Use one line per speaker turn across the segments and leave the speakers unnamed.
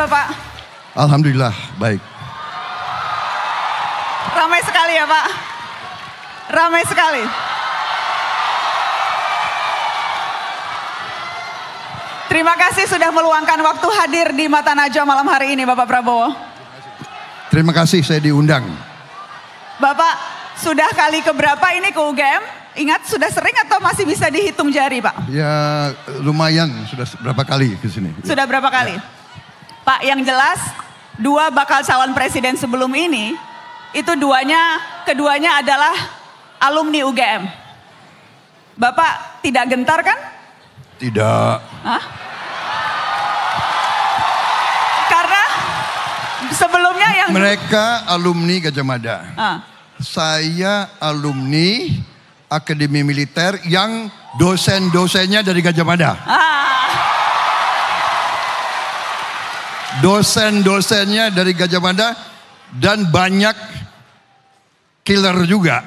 Bapak?
Alhamdulillah, baik.
Ramai sekali ya Pak? Ramai sekali. Terima kasih sudah meluangkan waktu hadir di Mata Najwa malam hari ini Bapak Prabowo.
Terima kasih saya diundang.
Bapak sudah kali keberapa ini ke UGM? Ingat sudah sering atau masih bisa dihitung jari Pak?
Ya lumayan, sudah berapa kali ke sini.
Sudah berapa kali? Ya. Pak, yang jelas dua bakal calon presiden sebelum ini, itu keduanya adalah alumni UGM. Bapak tidak gentar kan?
Tidak.
Hah? Karena sebelumnya yang...
Mereka alumni Gajah Mada. Saya alumni Akademi Militer yang dosen-dosennya dari Gajah Mada. Dosen-dosennya dari Gajah Mada dan banyak killer juga.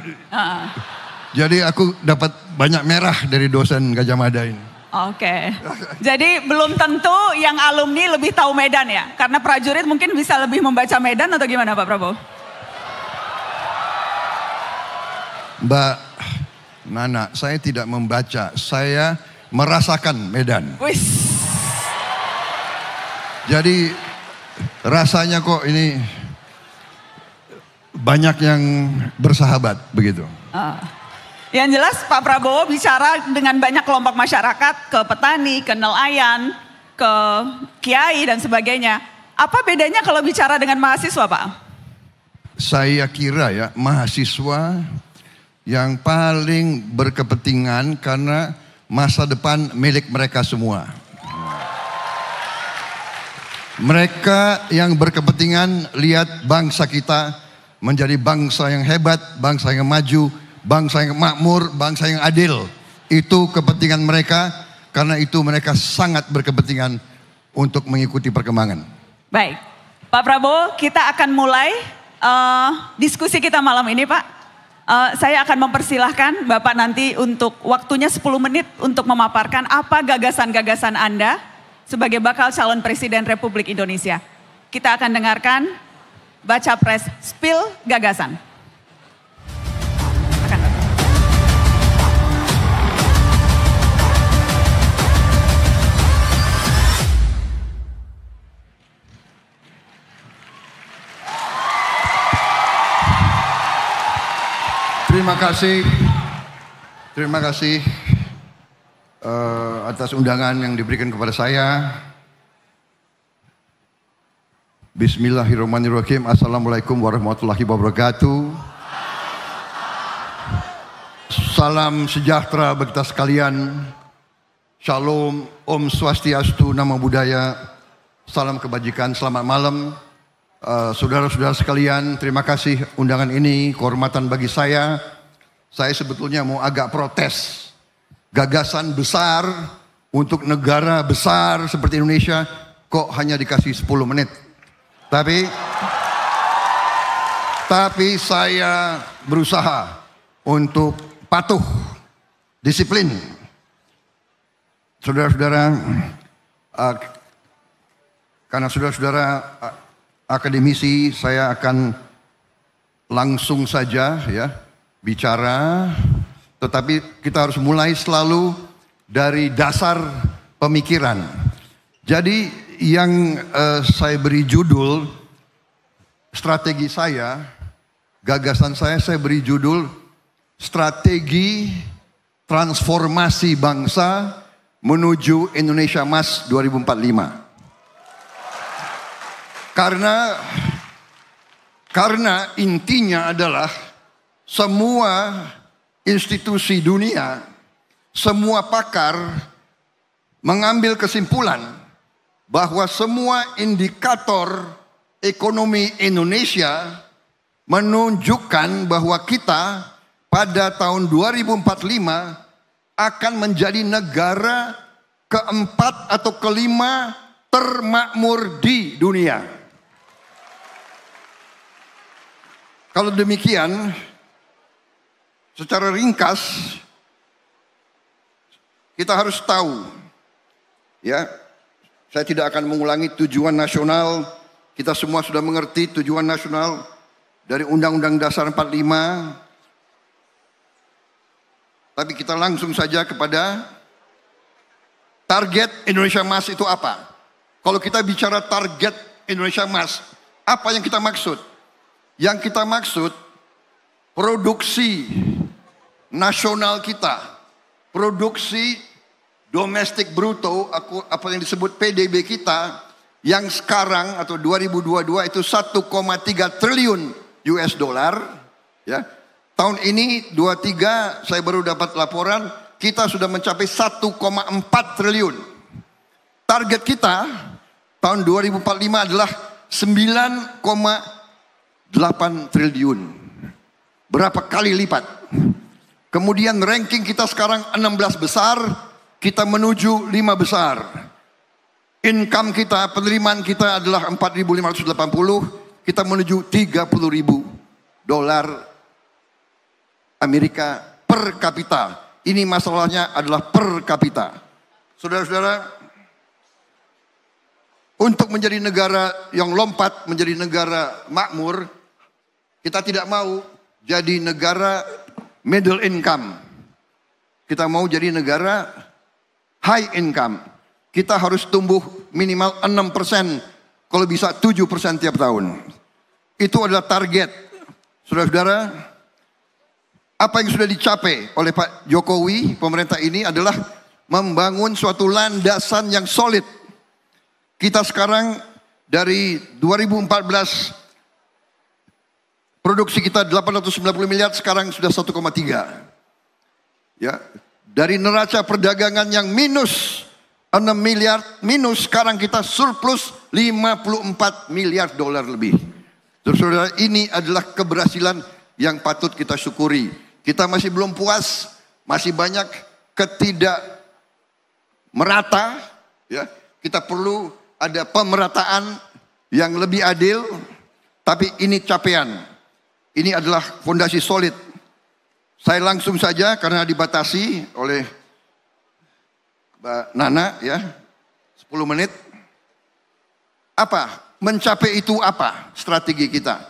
Jadi aku dapat banyak merah dari dosen Gajah Mada ini.
Oke. Jadi belum tentu yang alumni lebih tahu Medan ya? Karena prajurit mungkin bisa lebih membaca Medan atau gimana Pak Prabowo?
Mbak Nana, saya tidak membaca, saya merasakan Medan.
Wis.
Jadi rasanya kok ini banyak yang bersahabat begitu.
Yang jelas Pak Prabowo bicara dengan banyak kelompok masyarakat, ke petani, ke nelayan, ke kiai dan sebagainya. Apa bedanya kalau bicara dengan mahasiswa Pak?
Saya kira ya mahasiswa yang paling berkepentingan karena masa depan milik mereka semua. Mereka yang berkepentingan lihat bangsa kita menjadi bangsa yang hebat, bangsa yang maju, bangsa yang makmur, bangsa yang adil. Itu kepentingan mereka, karena itu mereka sangat berkepentingan untuk mengikuti perkembangan.
Baik, Pak Prabowo, kita akan mulai diskusi kita malam ini Pak. Saya akan mempersilahkan Bapak nanti untuk waktunya 10 menit untuk memaparkan apa gagasan-gagasan Anda sebagai bakal calon Presiden Republik Indonesia. Kita akan dengarkan baca pres spill gagasan.
Terima kasih atas undangan yang diberikan kepada saya. Bismillahirrahmanirrahim. Assalamualaikum warahmatullahi wabarakatuh. Salam sejahtera bagi kita sekalian. Shalom, Om Swastiastu, Namo Buddhaya. Salam kebajikan, selamat malam. Saudara-saudara sekalian, terima kasih undangan ini, kehormatan bagi saya. Saya sebetulnya mau agak protes. Gagasan besar untuk negara besar seperti Indonesia kok hanya dikasih 10 menit. Tapi saya berusaha untuk patuh, disiplin. Saudara-saudara, karena saudara-saudara akademisi, saya akan langsung saja ya bicara, tetapi kita harus mulai selalu dari dasar pemikiran. Jadi yang saya beri judul, strategi saya, gagasan saya beri judul Strategi Transformasi Bangsa Menuju Indonesia Emas 2045. Karena intinya adalah semua institusi dunia, semua pakar mengambil kesimpulan bahwa semua indikator ekonomi Indonesia menunjukkan bahwa kita pada tahun 2045 akan menjadi negara keempat atau kelima termakmur di dunia. Kalau demikian, secara ringkas kita harus tahu ya, Saya tidak akan mengulangi tujuan nasional. Kita semua sudah mengerti tujuan nasional dari Undang-Undang Dasar 45. Tapi kita langsung saja kepada target Indonesia Emas itu apa? Kalau kita bicara target Indonesia Emas, apa yang kita maksud? Yang kita maksud produksi nasional kita, produksi domestik bruto, apa yang disebut PDB kita, yang sekarang atau 2022 itu 1,3 triliun US dollar. Ya. Tahun ini 23 saya baru dapat laporan kita sudah mencapai 1,4 triliun. Target kita tahun 2045 adalah 9,8 triliun. Berapa kali lipat? Kemudian ranking kita sekarang 16 besar, kita menuju 5 besar. Income kita, penerimaan kita adalah 4.580, kita menuju 30.000 dolar Amerika per kapita. Ini masalahnya adalah per kapita. Saudara-saudara, untuk menjadi negara yang lompat, menjadi negara makmur, kita tidak mau jadi negara middle income. Kita mau jadi negara high income. Kita harus tumbuh minimal 6%, kalau bisa 7% tiap tahun. Itu adalah target. Saudara-saudara, apa yang sudah dicapai oleh Pak Jokowi, pemerintah ini adalah membangun suatu landasan yang solid. Kita sekarang dari 2014 produksi kita 890 miliar, sekarang sudah 1,3. Ya, dari neraca perdagangan yang minus 6 miliar, minus sekarang kita surplus 54 miliar dolar lebih. Saudara, ini adalah keberhasilan yang patut kita syukuri. Kita masih belum puas, masih banyak merata. Ya, kita perlu ada pemerataan yang lebih adil, tapi ini capaian. Ini adalah fondasi solid. Saya langsung saja karena dibatasi oleh Mbak Nana ya, 10 menit. Apa? Mencapai itu apa strategi kita?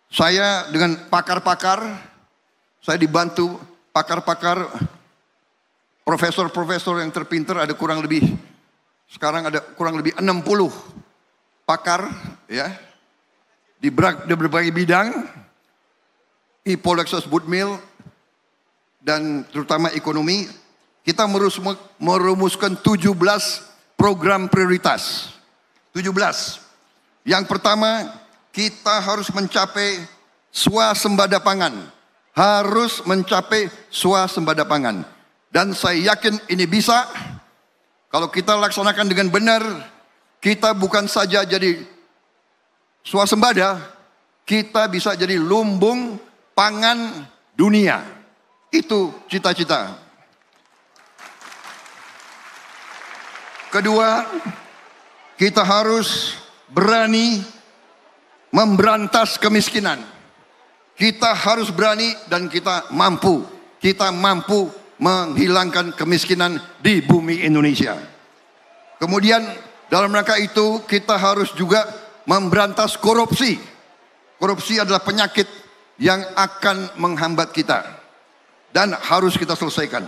Saya dengan pakar-pakar, saya dibantu pakar-pakar, profesor-profesor yang terpinter, ada kurang lebih, sekarang ada kurang lebih 60 pakar ya, di berbagai bidang, Polexos Budmil, dan terutama ekonomi. Kita merumuskan 17 program prioritas. 17. Yang pertama, kita harus mencapai swasembada pangan. Harus mencapai swasembada pangan. Dan saya yakin ini bisa. Kalau kita laksanakan dengan benar, kita bukan saja jadi swasembada, kita bisa jadi lumbung pangan dunia. Itu cita-cita. Kedua, kita harus berani memberantas kemiskinan. Kita harus berani dan kita mampu. Kita mampu menghilangkan kemiskinan di bumi Indonesia. Kemudian dalam rangka itu kita harus juga memberantas korupsi. Korupsi adalah penyakit yang akan menghambat kita dan harus kita selesaikan.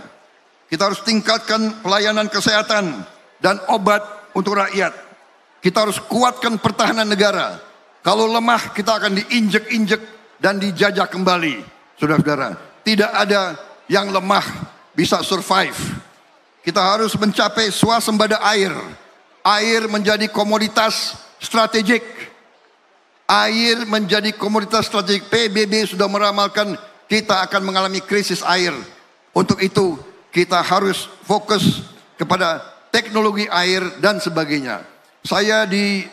Kita harus tingkatkan pelayanan kesehatan dan obat untuk rakyat. Kita harus kuatkan pertahanan negara. Kalau lemah kita akan diinjek-injek dan dijajah kembali. Saudara-saudara, tidak ada yang lemah bisa survive. Kita harus mencapai swasembada air. Air menjadi komoditas strategik. Air menjadi komoditas strategik. PBB sudah meramalkan kita akan mengalami krisis air. Untuk itu kita harus fokus kepada teknologi air dan sebagainya. Saya di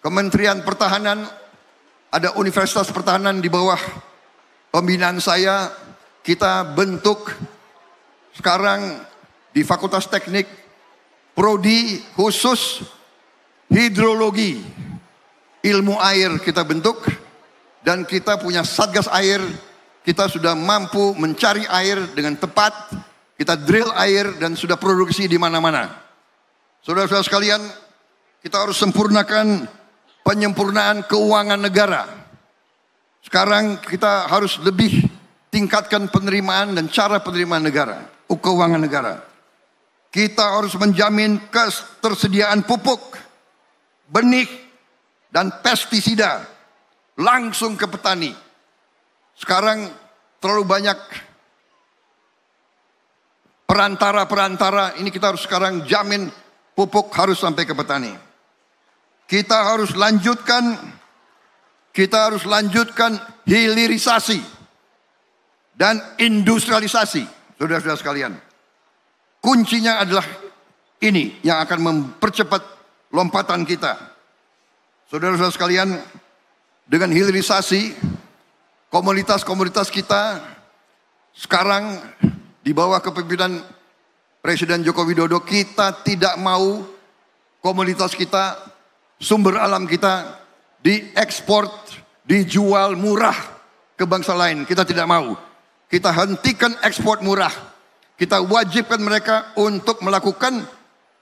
Kementerian Pertahanan, ada Universitas Pertahanan di bawah pembinaan saya. Kita bentuk sekarang di Fakultas Teknik prodi khusus hidrologi, ilmu air kita bentuk, dan kita punya satgas air. Kita sudah mampu mencari air dengan tepat, kita drill air dan sudah produksi di mana-mana. Saudara-saudara sekalian, kita harus sempurnakan penyempurnaan keuangan negara. Sekarang kita harus lebih tingkatkan penerimaan dan cara penerimaan negara, keuangan negara. Kita harus menjamin ketersediaan pupuk, benih, dan pestisida langsung ke petani. Sekarang terlalu banyak perantara-perantara, ini kita harus sekarang jamin pupuk harus sampai ke petani. Kita harus lanjutkan hilirisasi dan industrialisasi, saudara-saudara sekalian. Kuncinya adalah ini yang akan mempercepat lompatan kita. Saudara-saudara sekalian, dengan hilirisasi, komunitas-komunitas kita sekarang di bawah kepemimpinan Presiden Joko Widodo, kita tidak mau komunitas kita, sumber alam kita diekspor, dijual murah ke bangsa lain. Kita tidak mau. Kita hentikan ekspor murah. Kita wajibkan mereka untuk melakukan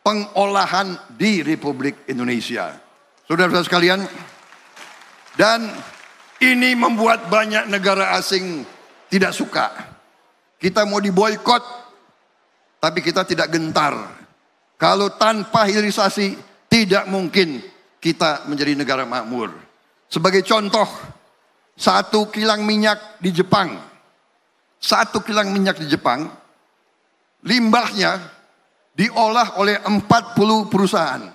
pengolahan di Republik Indonesia. Saudara-saudara sekalian, dan ini membuat banyak negara asing tidak suka. Kita mau diboikot, tapi kita tidak gentar. Kalau tanpa hilirisasi, tidak mungkin kita menjadi negara makmur. Sebagai contoh, 1 kilang minyak di Jepang. 1 kilang minyak di Jepang, limbahnya diolah oleh 40 perusahaan.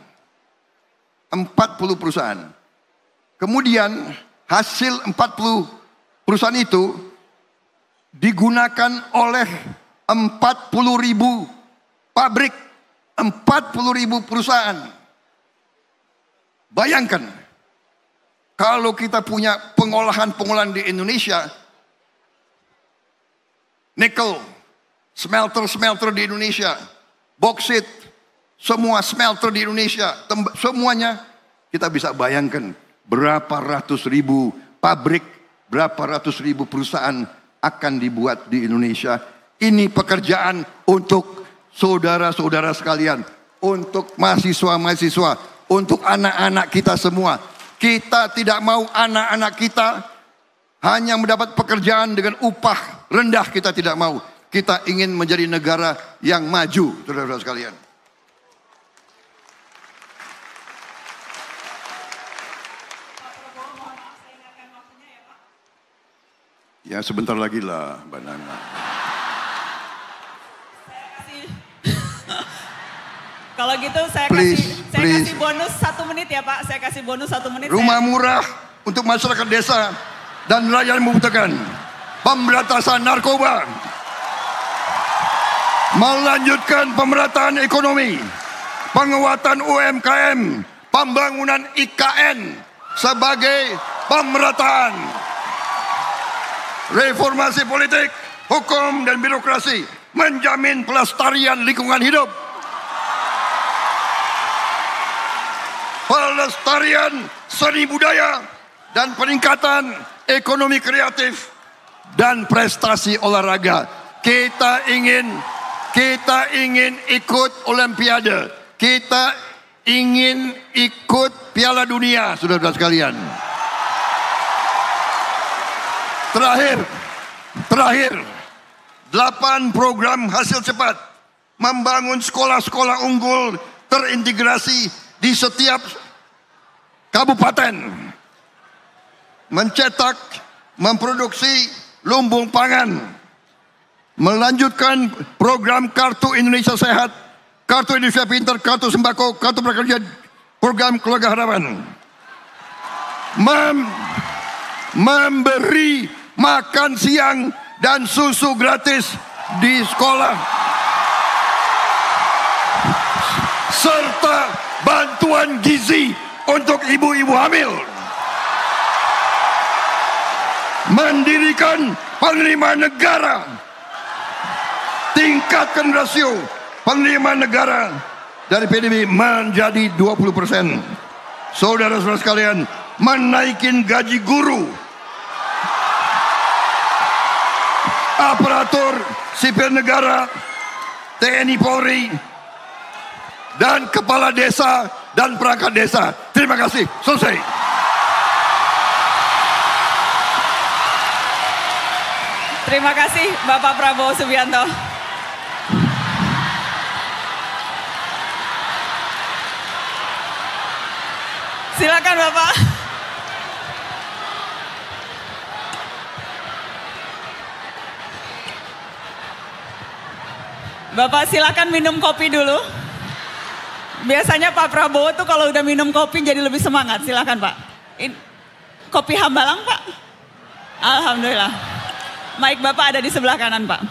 40 perusahaan. Kemudian hasil 40 perusahaan itu digunakan oleh 40.000 pabrik, 40.000 perusahaan. Bayangkan, kalau kita punya pengolahan-pengolahan di Indonesia, nikel, smelter-smelter di Indonesia, boksit, semua smelter di Indonesia, semuanya kita bisa bayangkan berapa ratus ribu pabrik, berapa ratus ribu perusahaan akan dibuat di Indonesia. Ini pekerjaan untuk saudara-saudara sekalian, untuk mahasiswa-mahasiswa, untuk anak-anak kita semua. Kita tidak mau anak-anak kita hanya mendapat pekerjaan dengan upah rendah, kita tidak mau. Kita ingin menjadi negara yang maju, saudara-saudara sekalian. Ya sebentar lagi lah, Mbak Nana.
Kalau gitu saya kasih bonus 1 menit ya Pak. Saya kasih bonus 1 menit.
Rumah murah untuk masyarakat desa dan rakyat yang membutuhkan. Pemberantasan narkoba. Melanjutkan pemerataan ekonomi. Penguatan UMKM. Pembangunan IKN sebagai pemerataan. Reformasi politik, hukum dan birokrasi. Menjamin pelestarian lingkungan hidup. Pelestarian seni budaya dan peningkatan ekonomi kreatif dan prestasi olahraga. Kita ingin ikut Olimpiade. Kita ingin ikut Piala Dunia, saudara-saudara sekalian. Terakhir, 8 program hasil cepat. Membangun sekolah-sekolah unggul terintegrasi di setiap kabupaten, mencetak, memproduksi lumbung pangan, melanjutkan program Kartu Indonesia Sehat, Kartu Indonesia Pintar, Kartu Sembako, Kartu Prakerja, program Keluarga Harapan, memberi makan siang dan susu gratis di sekolah, serta bantuan gizi untuk ibu-ibu hamil. Mendirikan penerimaan negara. Tingkatkan rasio penerimaan negara dari PDB menjadi 20%. Saudara-saudara sekalian, menaikin gaji guru, aparatur sipil negara, TNI Polri, dan kepala desa dan perangkat desa. Terima kasih. Selesai.
Terima kasih Bapak Prabowo Subianto. Silakan Bapak. Bapak silakan minum kopi dulu. Biasanya Pak Prabowo tuh kalau udah minum kopi jadi lebih semangat. Silakan Pak. Kopi Hambalang Pak. Alhamdulillah. Mic Bapak ada di sebelah kanan Pak.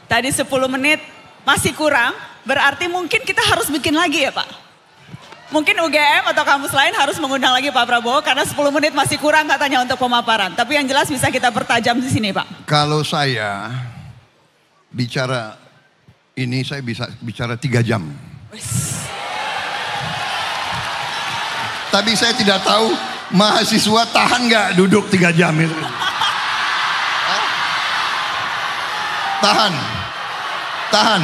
Tadi 10 menit masih kurang. Berarti mungkin kita harus bikin lagi ya Pak. Mungkin UGM atau kampus lain harus mengundang lagi Pak Prabowo karena 10 menit masih kurang katanya untuk pemaparan. Tapi yang jelas bisa kita pertajam di sini Pak.
Kalau saya bicara ini saya bisa bicara 3 jam. Tapi saya tidak tahu mahasiswa tahan nggak duduk 3 jam itu. Tahan.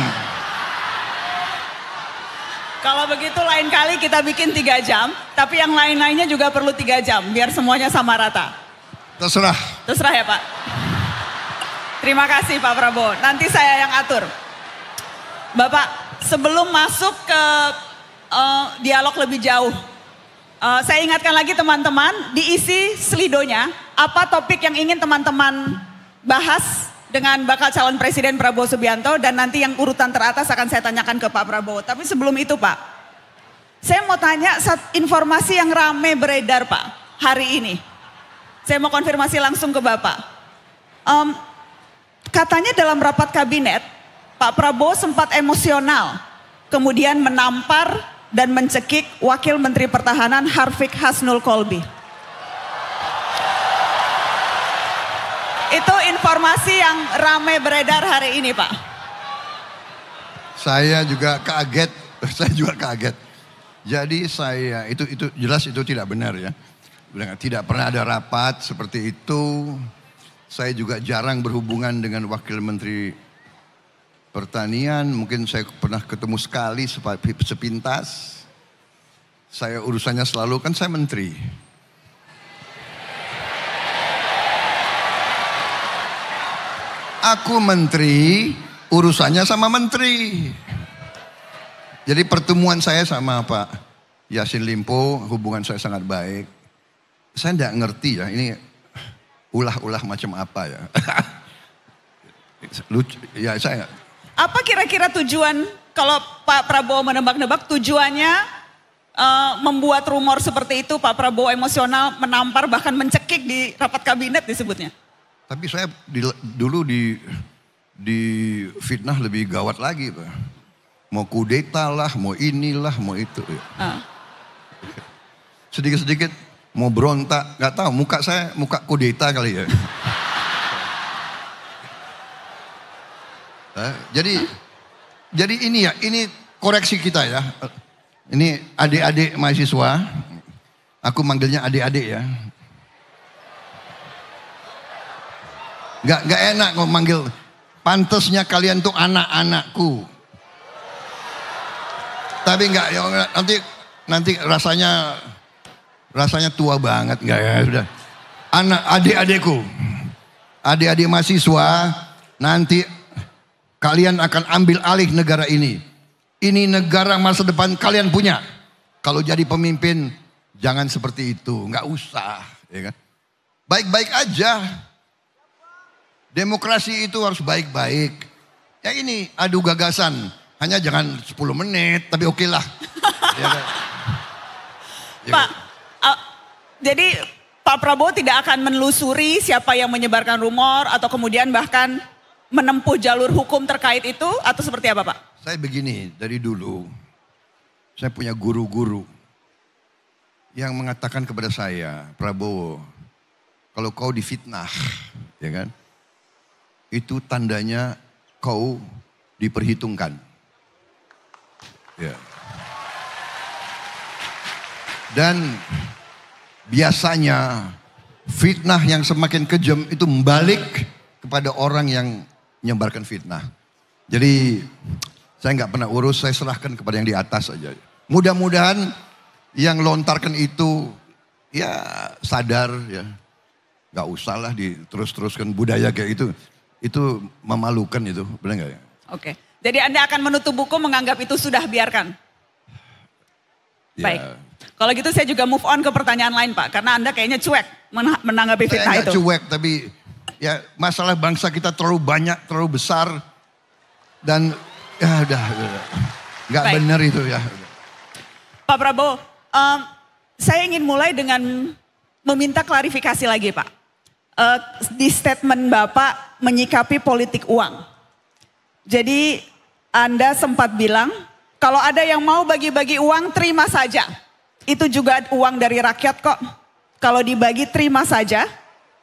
Kalau begitu lain kali kita bikin 3 jam, tapi yang lain-lainnya juga perlu 3 jam, biar semuanya sama rata.
Terserah.
Terserah ya Pak. Terima kasih Pak Prabowo, nanti saya yang atur. Bapak, sebelum masuk ke dialog lebih jauh, saya ingatkan lagi teman-teman, diisi slidonya, apa topik yang ingin teman-teman bahas dengan bakal calon Presiden Prabowo Subianto dan nanti yang urutan teratas akan saya tanyakan ke Pak Prabowo. Tapi sebelum itu Pak, saya mau tanya informasi yang rame beredar Pak hari ini. Saya mau konfirmasi langsung ke Bapak. Katanya dalam rapat kabinet, Pak Prabowo sempat emosional, kemudian menampar dan mencekik Wakil Menteri Pertahanan Harfiq Hasnul Kolbi. Itu informasi yang ramai beredar hari ini Pak.
Saya juga kaget. Jadi saya itu jelas itu tidak benar ya. Tidak pernah ada rapat seperti itu. Saya juga jarang berhubungan dengan Wakil Menteri Pertanian. Mungkin saya pernah ketemu sekali sepintas. Saya urusannya selalu kan saya menteri. Aku menteri, urusannya sama menteri. Jadi pertemuan saya sama Pak Yassin Limpo, hubungan saya sangat baik. Saya tidak ngerti ya, ini ulah-ulah macam apa ya. Lucu, ya saya.
Apa kira-kira tujuan kalau Pak Prabowo menebak-nebak tujuannya membuat rumor seperti itu, Pak Prabowo emosional, menampar bahkan mencekik di rapat kabinet disebutnya?
Tapi saya dulu di fitnah lebih gawat lagi Pak. Mau kudeta lah, mau inilah, mau itu. Sedikit-sedikit mau berontak, nggak tahu muka saya muka kudeta kali ya. Jadi ini ya, ini koreksi kita ya. Ini adik-adik mahasiswa, aku manggilnya adik-adik ya. Gak enak kok manggil. Pantasnya kalian tuh anak-anakku. Tapi enggak ya, nanti rasanya tua banget enggak ya sudah. Adik-adikku. Adik-adik mahasiswa, nanti kalian akan ambil alih negara ini. Ini negara masa depan kalian punya. Kalau jadi pemimpin jangan seperti itu, enggak usah, ya kan? Baik-baik aja. Demokrasi itu harus baik-baik. Ya ini adu gagasan. Hanya jangan 10 menit, tapi oke lah. Ya,
Pak, jadi Pak Prabowo tidak akan menelusuri siapa yang menyebarkan rumor atau kemudian bahkan menempuh jalur hukum terkait itu atau seperti apa Pak?
Saya begini, dari dulu saya punya guru-guru yang mengatakan kepada saya, Prabowo, kalau kau difitnah, ya kan? Itu tandanya kau diperhitungkan. Ya. Dan biasanya fitnah yang semakin kejam itu membalik kepada orang yang menyebarkan fitnah. Jadi Saya nggak pernah urus, saya serahkan kepada yang di atas aja. Mudah-mudahan yang lontarkan itu ya sadar ya. Nggak usah lah diterus-teruskan budaya kayak itu. Itu memalukan itu, benar nggak ya?
Oke, jadi Anda akan menutup buku menganggap itu sudah biarkan?
Ya.
Baik, kalau gitu saya juga move on ke pertanyaan lain Pak. Karena Anda kayaknya cuek menanggapi fitnah itu.
Saya nggak cuek, tapi ya masalah bangsa kita terlalu banyak, terlalu besar. Dan ya udah. Nggak benar itu ya.
Pak Prabowo, saya ingin mulai dengan meminta klarifikasi lagi Pak. Di statement Bapak menyikapi politik uang. Jadi Anda sempat bilang, kalau ada yang mau bagi-bagi uang terima saja. Itu juga uang dari rakyat kok. Kalau dibagi terima saja,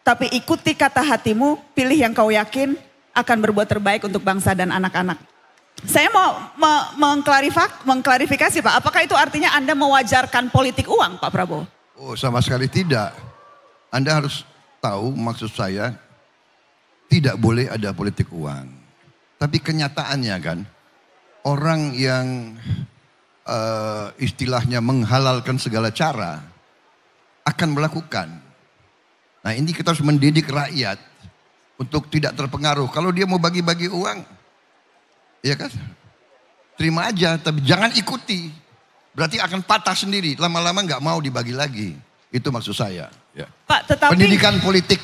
tapi ikuti kata hatimu, pilih yang kau yakin akan berbuat terbaik untuk bangsa dan anak-anak. Saya mau mengklarifikasi Pak, apakah itu artinya Anda mewajarkan politik uang Pak Prabowo?
Oh, sama sekali tidak. Anda harus tahu maksud saya tidak boleh ada politik uang. Tapi kenyataannya kan orang yang istilahnya menghalalkan segala cara akan melakukan. Nah ini kita harus mendidik rakyat untuk tidak terpengaruh. Kalau dia mau bagi-bagi uang, ya kan? Terima aja, tapi jangan ikuti. Berarti akan patah sendiri. Lama-lama nggak mau dibagi lagi. Itu maksud saya. Ya.
Pak, tetapi
pendidikan politik.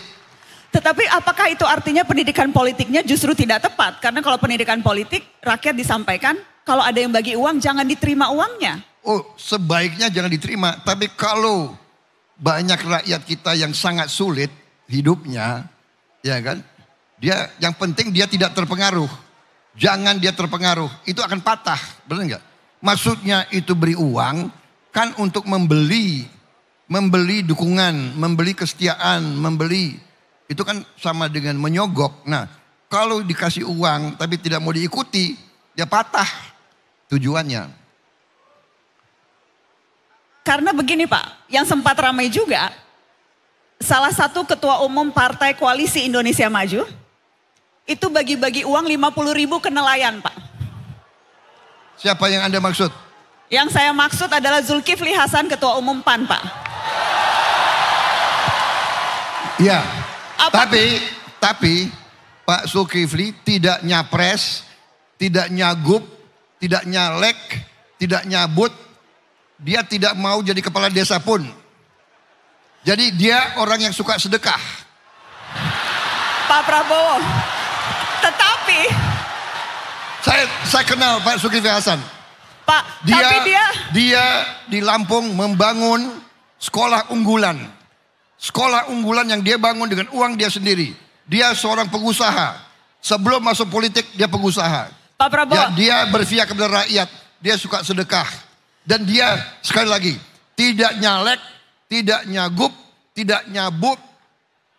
Tetapi apakah itu artinya pendidikan politiknya justru tidak tepat? Karena kalau pendidikan politik, rakyat disampaikan kalau ada yang bagi uang jangan diterima uangnya.
Oh, sebaiknya jangan diterima. Tapi kalau banyak rakyat kita yang sangat sulit hidupnya, ya kan? Dia yang penting dia tidak terpengaruh. Jangan dia terpengaruh, itu akan patah, benar nggak? Maksudnya itu beri uang kan untuk membeli dukungan, membeli kesetiaan, membeli. Itu kan sama dengan menyogok. Nah, kalau dikasih uang tapi tidak mau diikuti, ya patah tujuannya.
Karena begini Pak, yang sempat ramai juga, salah satu ketua umum Partai Koalisi Indonesia Maju, itu bagi-bagi uang 50.000 ke nelayan Pak.
Siapa yang Anda maksud?
Yang saya maksud adalah Zulkifli Hasan, ketua umum PAN Pak.
Ya. Tapi Pak Zulkifli tidak nyapres, tidak nyagup, tidak nyalek, tidak nyabut. Dia tidak mau jadi kepala desa pun. Jadi dia orang yang suka sedekah.
Pak Prabowo, tetapi
saya kenal Pak Zulkifli Hasan.
Pak,
Dia di Lampung membangun sekolah unggulan. Sekolah unggulan yang dia bangun dengan uang dia sendiri. Dia seorang pengusaha. Sebelum masuk politik dia pengusaha.
Pak Prabowo.
Ya, dia berpihak kepada rakyat. Dia suka sedekah. Dan dia sekali lagi tidak nyalek, tidak nyagup, tidak nyabut,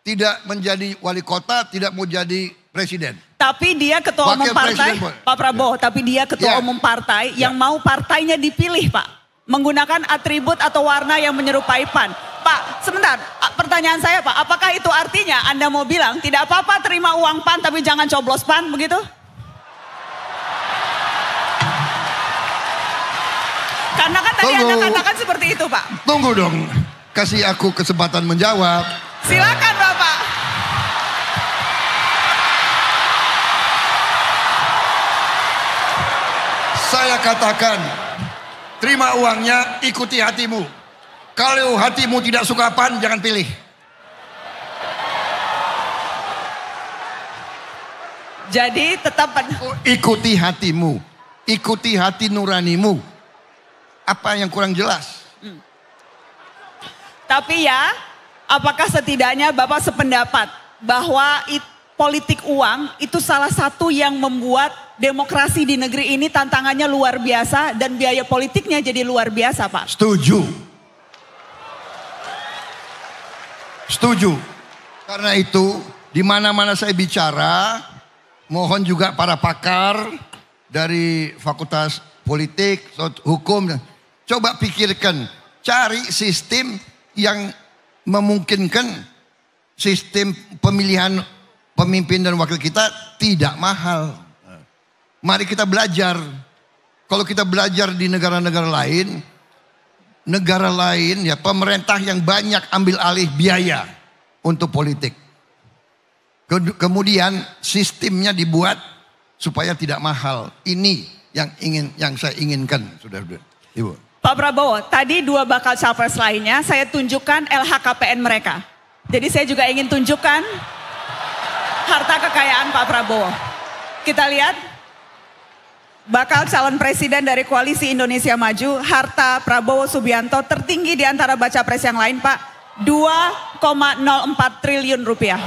tidak menjadi wali kota, tidak mau jadi presiden.
Tapi dia ketua umum partai, Pak Prabowo, tapi dia ketua umum partai yang mau partainya dipilih Pak. Menggunakan atribut atau warna yang menyerupai PAN. Pak, sebentar, pertanyaan saya Pak, apakah itu artinya Anda mau bilang tidak apa-apa terima uang PAN tapi jangan coblos PAN begitu? Karena kan tadi Anda katakan seperti itu Pak.
Tunggu dong, kasih aku kesempatan menjawab.
Silakan Bapak.
Saya katakan, terima uangnya, ikuti hatimu. Kalau hatimu tidak suka PAN, jangan pilih.
Jadi tetap
Ikuti hatimu, ikuti hati nuranimu. Apa yang kurang jelas?
Tapi ya, apakah setidaknya Bapak sependapat bahwa politik uang itu salah satu yang membuat demokrasi di negeri ini tantangannya luar biasa dan biaya politiknya jadi luar biasa Pak?
Setuju. Setuju. Karena itu di mana-mana saya bicara, mohon juga para pakar dari Fakultas Politik, Hukum, coba pikirkan, cari sistem yang memungkinkan sistem pemilihan pemimpin dan wakil kita tidak mahal. Mari kita belajar. Kalau kita belajar di negara-negara lain ya pemerintah yang banyak ambil alih biaya untuk politik. Kemudian sistemnya dibuat supaya tidak mahal. Ini yang saya inginkan, saudara-saudara. Ibu.
Pak Prabowo, tadi 2 bakal capres lainnya saya tunjukkan LHKPN mereka. Jadi saya juga ingin tunjukkan harta kekayaan Pak Prabowo. Kita lihat bakal calon presiden dari Koalisi Indonesia Maju, harta Prabowo Subianto tertinggi di antara baca pres yang lain, Pak. 2,04 triliun rupiah.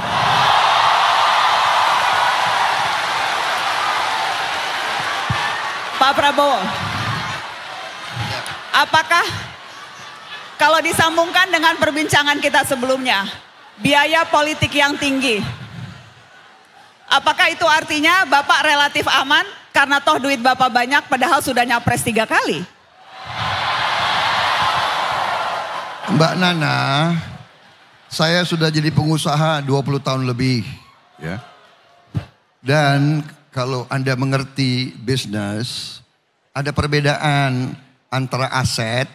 Pak Prabowo, apakah kalau disambungkan dengan perbincangan kita sebelumnya, biaya politik yang tinggi, apakah itu artinya Bapak relatif aman karena toh duit Bapak banyak padahal sudah nyapres 3 kali?
Mbak Nana, saya sudah jadi pengusaha 20 tahun lebih, ya. Dan kalau Anda mengerti bisnis, ada perbedaan antara aset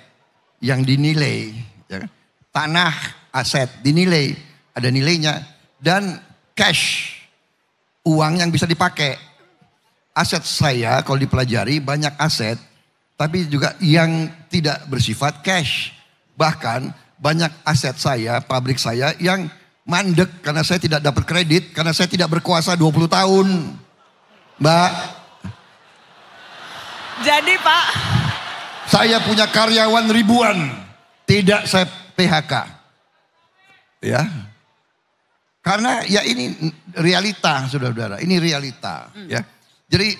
yang dinilai, ya, tanah aset dinilai, ada nilainya, dan cash, uang yang bisa dipakai. Aset saya kalau dipelajari banyak aset, tapi juga yang tidak bersifat cash. Bahkan banyak aset saya, pabrik saya yang mandek karena saya tidak dapat kredit, karena saya tidak berkuasa 20 tahun. Mbak.
Jadi Pak,
saya punya karyawan ribuan, tidak saya PHK. Ya. Karena ya ini realita, saudara-saudara, ini realita. Ya. Jadi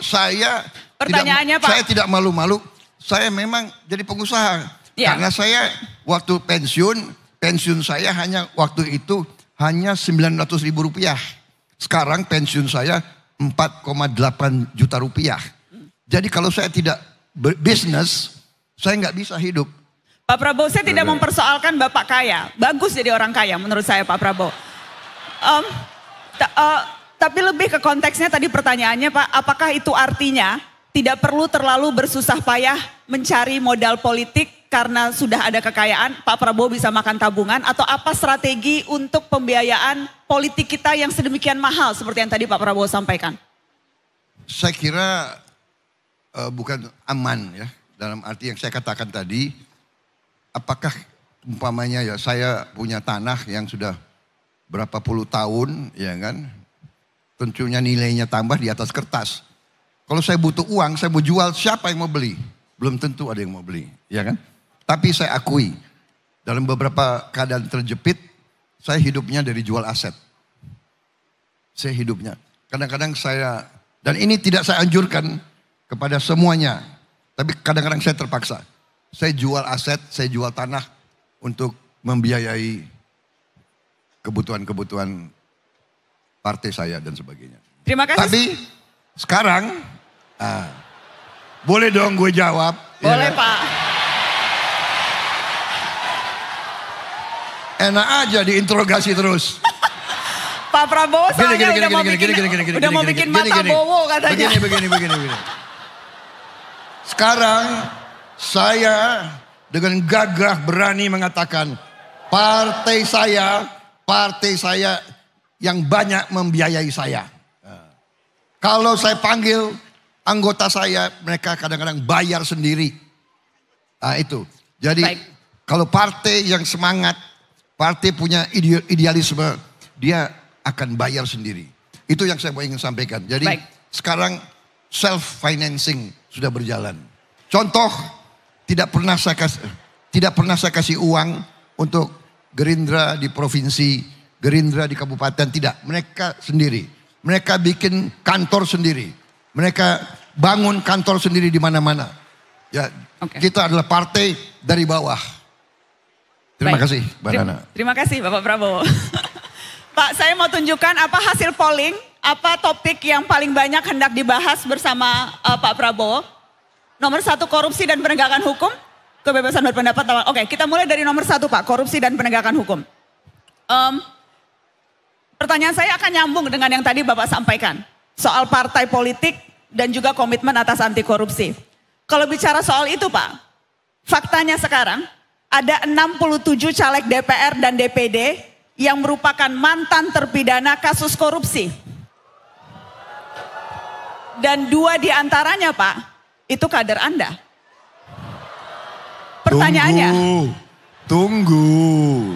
Pertanyaannya, Pak.
saya tidak malu-malu, saya memang jadi pengusaha.
Ya.
Karena saya waktu pensiun saya hanya waktu itu hanya 900.000 rupiah. Sekarang pensiun saya 4,8 juta rupiah. Jadi kalau saya tidak berbisnis, saya nggak bisa hidup.
Pak Prabowo, saya tidak mempersoalkan Bapak kaya. Bagus jadi orang kaya menurut saya Pak Prabowo. Tapi lebih ke konteksnya tadi pertanyaannya Pak, apakah itu artinya tidak perlu terlalu bersusah payah mencari modal politik karena sudah ada kekayaan, Pak Prabowo bisa makan tabungan, atau apa strategi untuk pembiayaan politik kita yang sedemikian mahal seperti yang tadi Pak Prabowo sampaikan?
Saya kira bukan aman ya, dalam arti yang saya katakan tadi, apakah umpamanya ya saya punya tanah yang sudah berapa puluh tahun ya kan, tentunya nilainya tambah di atas kertas. Kalau saya butuh uang, saya mau jual, siapa yang mau beli? Belum tentu ada yang mau beli, ya kan? Tapi saya akui, dalam beberapa keadaan terjepit, saya hidupnya dari jual aset. Saya hidupnya. Kadang-kadang saya, dan ini tidak saya anjurkan kepada semuanya. Tapi kadang-kadang saya terpaksa. Saya jual aset, saya jual tanah untuk membiayai kebutuhan-kebutuhan partai saya dan sebagainya.
Terima kasih.
Tapi sekarang, boleh dong gue jawab.
Boleh
ya.
Pak.
Enak aja diinterogasi terus.
Pak Prabowo soalnya udah mau bikin mata bowo katanya.
Begini. Sekarang saya dengan gagah berani mengatakan partai saya yang banyak membiayai saya. Kalau saya panggil anggota saya, mereka kadang-kadang bayar sendiri. Nah itu. Jadi kalau partai yang semangat, partai punya idealisme, dia akan bayar sendiri. Itu yang saya mau ingin sampaikan. Jadi sekarang self-financing sudah berjalan. Contoh, tidak pernah saya kasih uang untuk Gerindra di provinsi, Gerindra di kabupaten, tidak. Mereka sendiri. Mereka bikin kantor sendiri. Mereka bangun kantor sendiri di mana-mana. Ya, kita adalah partai dari bawah. Terima kasih, Mbak Nana.
Terima kasih, Bapak Prabowo. Pak, saya mau tunjukkan apa hasil polling, apa topik yang paling banyak hendak dibahas bersama Pak Prabowo. Nomor 1 korupsi dan penegakan hukum, kebebasan berpendapat. Oke, kita mulai dari nomor 1 Pak, korupsi dan penegakan hukum. Pertanyaan saya akan nyambung dengan yang tadi Bapak sampaikan. Soal partai politik dan juga komitmen atas anti korupsi. Kalau bicara soal itu Pak, faktanya sekarang ada 67 caleg DPR dan DPD yang merupakan mantan terpidana kasus korupsi. Dan 2 diantaranya Pak, itu kader Anda. Pertanyaannya.
Tunggu.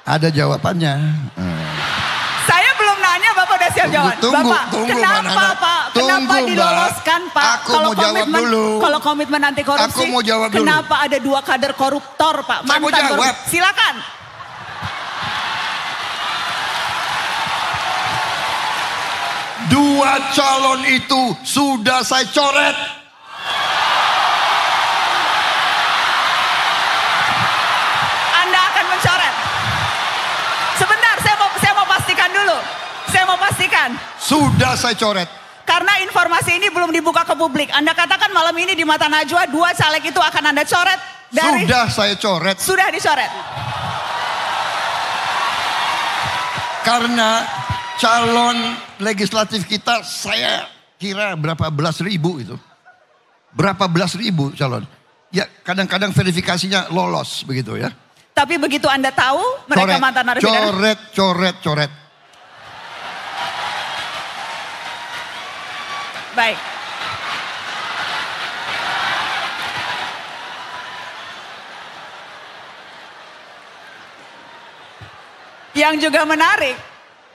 Ada jawabannya.
Saya belum nanya, Bapak udah siap jawab. Bapak, kenapa Pak? Kenapa diloloskan Pak? Kalau komitmen anti korupsi, kenapa ada 2 kader koruptor Pak?
Saya mau jawab.
Silakan.
Dua calon itu sudah saya coret.
Anda akan mencoret. Sebentar, saya mau pastikan dulu. Saya mau pastikan.
Sudah saya coret.
Karena informasi ini belum dibuka ke publik. Anda katakan malam ini di mata Najwa 2 caleg itu akan Anda coret dari.
Sudah saya coret.
Sudah dicoret.
Karena calon legislatif kita saya kira berapa belas ribu itu. Berapa belas ribu calon. Ya kadang-kadang verifikasinya lolos begitu ya.
Tapi begitu Anda tahu mereka mantan narapidana.
Coret.
Baik. Yang juga menarik,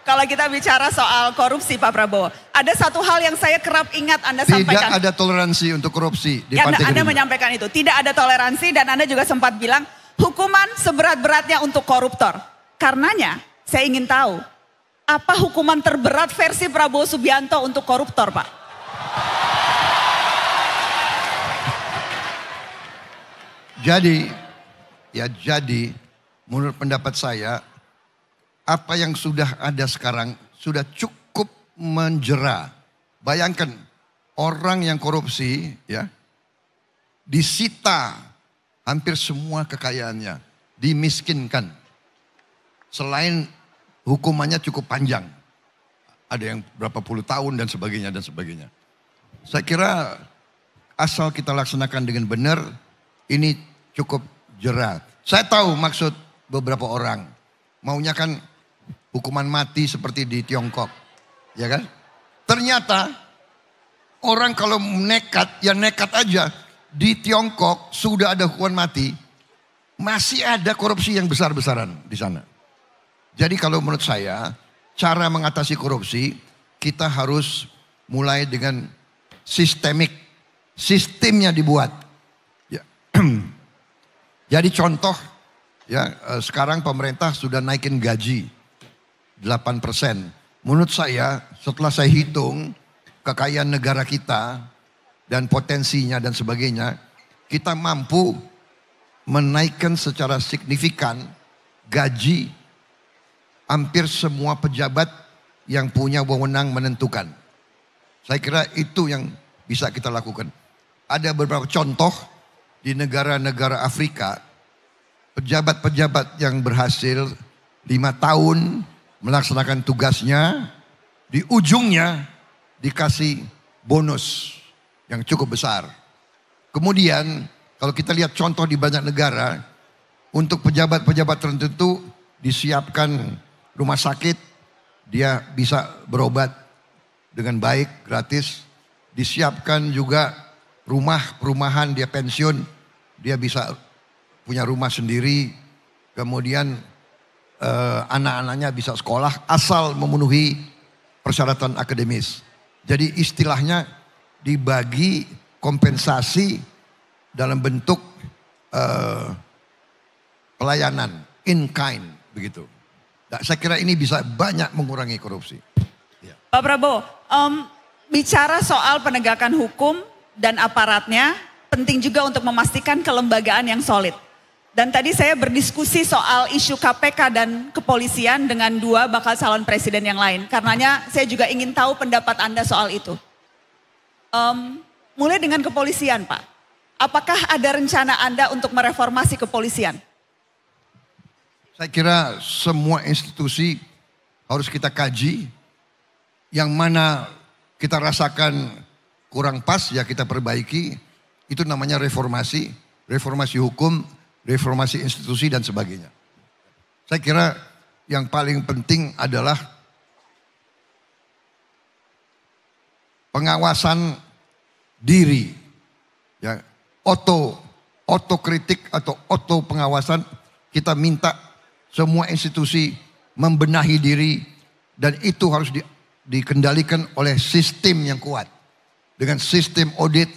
kalau kita bicara soal korupsi Pak Prabowo, ada satu hal yang saya kerap ingat Anda sampaikan.
Tidak ada toleransi untuk korupsi di
ya,
Partai
Anda
Gerindra.
menyampaikan itu, tidak ada toleransi dan Anda juga sempat bilang hukuman seberat-beratnya untuk koruptor. Karenanya saya ingin tahu, apa hukuman terberat versi Prabowo Subianto untuk koruptor Pak?
Jadi menurut pendapat saya, apa yang sudah ada sekarang sudah cukup menjera. Bayangkan orang yang korupsi ya disita hampir semua kekayaannya, dimiskinkan. Selain hukumannya cukup panjang. Ada yang berapa puluh tahun dan sebagainya. Saya kira asal kita laksanakan dengan benar, ini cukup jera. Saya tahu maksud beberapa orang. Maunya kan hukuman mati seperti di Tiongkok. Ya kan? Ternyata orang kalau nekat, ya nekat aja. Di Tiongkok sudah ada hukuman mati. Masih ada korupsi yang besar-besaran di sana. Jadi kalau menurut saya, cara mengatasi korupsi, kita harus mulai dengan sistemik. Sistemnya dibuat. Ya. Jadi contoh, ya sekarang pemerintah sudah naikin gaji 8%. Menurut saya setelah saya hitung kekayaan negara kita dan potensinya dan sebagainya, kita mampu menaikkan secara signifikan gaji hampir semua pejabat yang punya wewenang menentukan. Saya kira itu yang bisa kita lakukan. Ada beberapa contoh di negara-negara Afrika, pejabat-pejabat yang berhasil 5 tahun melaksanakan tugasnya, di ujungnya dikasih bonus yang cukup besar. Kemudian kalau kita lihat contoh di banyak negara, untuk pejabat-pejabat tertentu disiapkan rumah sakit, dia bisa berobat dengan baik, gratis. Disiapkan juga perumahan, dia pensiun, dia bisa punya rumah sendiri. Kemudian anak-anaknya bisa sekolah asal memenuhi persyaratan akademis. Jadi istilahnya dibagi kompensasi dalam bentuk pelayanan in kind begitu. Nah, saya kira ini bisa banyak mengurangi korupsi. Ya.
Pak Prabowo, bicara soal penegakan hukum dan aparatnya, penting juga untuk memastikan kelembagaan yang solid. Dan tadi saya berdiskusi soal isu KPK dan kepolisian dengan 2 bakal calon presiden yang lain. Karenanya saya juga ingin tahu pendapat Anda soal itu. Mulai dengan kepolisian Pak. Apakah ada rencana Anda untuk mereformasi kepolisian?
Saya kira semua institusi harus kita kaji Yang mana kita rasakan kurang pas ya kita perbaiki. Itu namanya reformasi, reformasi hukum, reformasi institusi dan sebagainya. Saya kira yang paling penting adalah pengawasan diri. Ya, otokritik atau auto pengawasan, kita minta semua institusi membenahi diri dan itu harus dikendalikan oleh sistem yang kuat. Dengan sistem audit,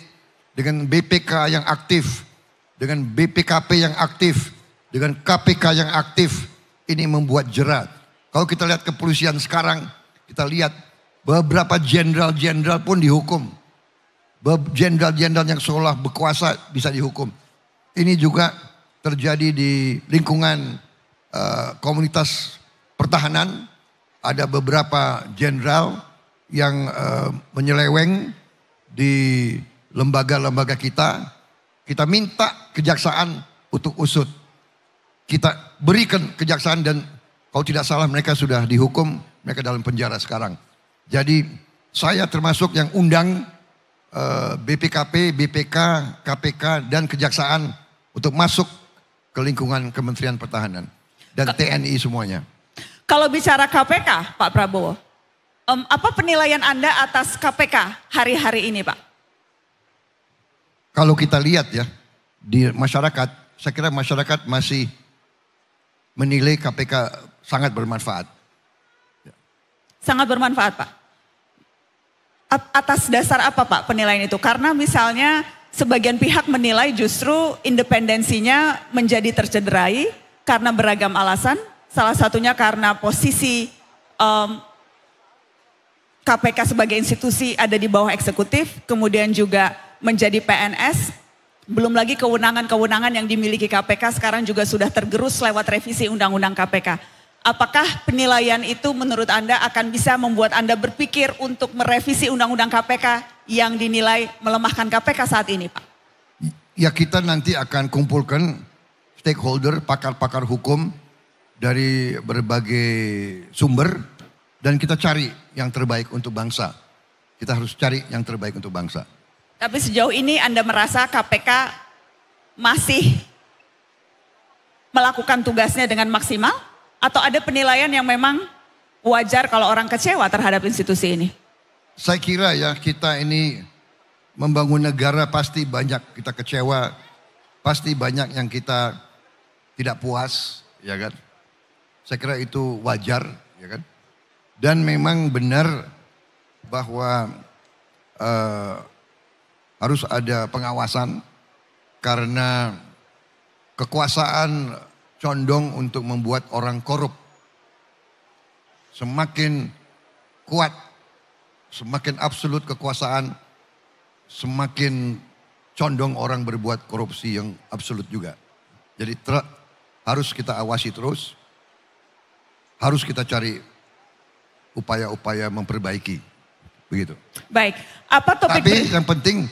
dengan BPK yang aktif, dengan BPKP yang aktif, dengan KPK yang aktif, ini membuat jerat. Kalau kita lihat kepolisian sekarang, kita lihat beberapa jenderal-jenderal pun dihukum. Jenderal-jenderal yang seolah berkuasa bisa dihukum. Ini juga terjadi di lingkungan komunitas pertahanan. Ada beberapa jenderal yang menyeleweng di lembaga-lembaga kita. Kita minta kejaksaan untuk usut. Kita berikan kejaksaan dan kalau tidak salah mereka sudah dihukum. Mereka dalam penjara sekarang. Jadi saya termasuk yang undang BPKP, BPK, KPK dan kejaksaan untuk masuk ke lingkungan Kementerian Pertahanan dan TNI semuanya.
Kalau bicara KPK, Pak Prabowo, apa penilaian Anda atas KPK hari-hari ini, Pak?
Kalau kita lihat ya di masyarakat, saya kira masyarakat masih menilai KPK sangat bermanfaat.
Sangat bermanfaat, Pak. Atas dasar apa Pak penilaian itu? Karena misalnya sebagian pihak menilai justru independensinya menjadi tercederai karena beragam alasan. Salah satunya karena posisi KPK sebagai institusi ada di bawah eksekutif, kemudian juga menjadi PNS. Belum lagi kewenangan-kewenangan yang dimiliki KPK sekarang juga sudah tergerus lewat revisi Undang-Undang KPK. Apakah penilaian itu menurut Anda akan bisa membuat Anda berpikir untuk merevisi Undang-Undang KPK yang dinilai melemahkan KPK saat ini, Pak?
Ya kita nanti akan kumpulkan stakeholder, pakar-pakar hukum dari berbagai sumber dan kita cari yang terbaik untuk bangsa. Kita harus cari yang terbaik untuk bangsa.
Tapi sejauh ini Anda merasa KPK masih melakukan tugasnya dengan maksimal? Atau ada penilaian yang memang wajar kalau orang kecewa terhadap institusi ini?
Saya kira ya kita ini membangun negara pasti banyak kita kecewa. Pasti banyak yang kita tidak puas, ya kan? Saya kira itu wajar, ya kan? Dan memang benar bahwa harus ada pengawasan karena kekuasaan condong untuk membuat orang korup. Semakin kuat, semakin absolut kekuasaan, semakin condong orang berbuat korupsi yang absolut juga. Jadi harus kita awasi terus, harus kita cari upaya-upaya memperbaiki. Begitu.
Baik, apa topik...
Tapi yang penting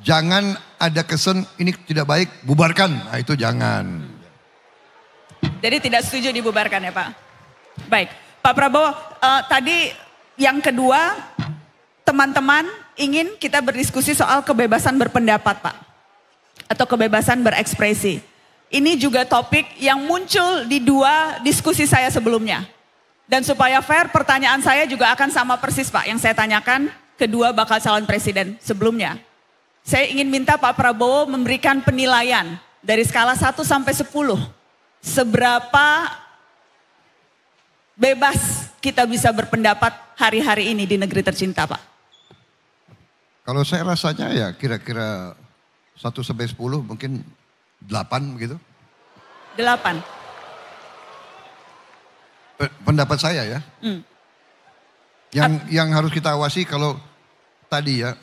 jangan ada kesan ini tidak baik, bubarkan. Nah itu jangan.
Jadi tidak setuju dibubarkan ya Pak? Baik, Pak Prabowo tadi yang kedua teman-teman ingin kita berdiskusi soal kebebasan berpendapat Pak. Atau kebebasan berekspresi. Ini juga topik yang muncul di dua diskusi saya sebelumnya. Dan supaya fair pertanyaan saya juga akan sama persis Pak yang saya tanyakan kedua bakal calon presiden sebelumnya. Saya ingin minta Pak Prabowo memberikan penilaian dari skala 1 sampai 10. Seberapa bebas kita bisa berpendapat hari-hari ini di negeri tercinta, Pak?
Kalau saya rasanya ya kira-kira 1 sampai 10 mungkin 8 begitu.
8.
Pendapat saya ya. Yang harus kita awasi kalau tadi ya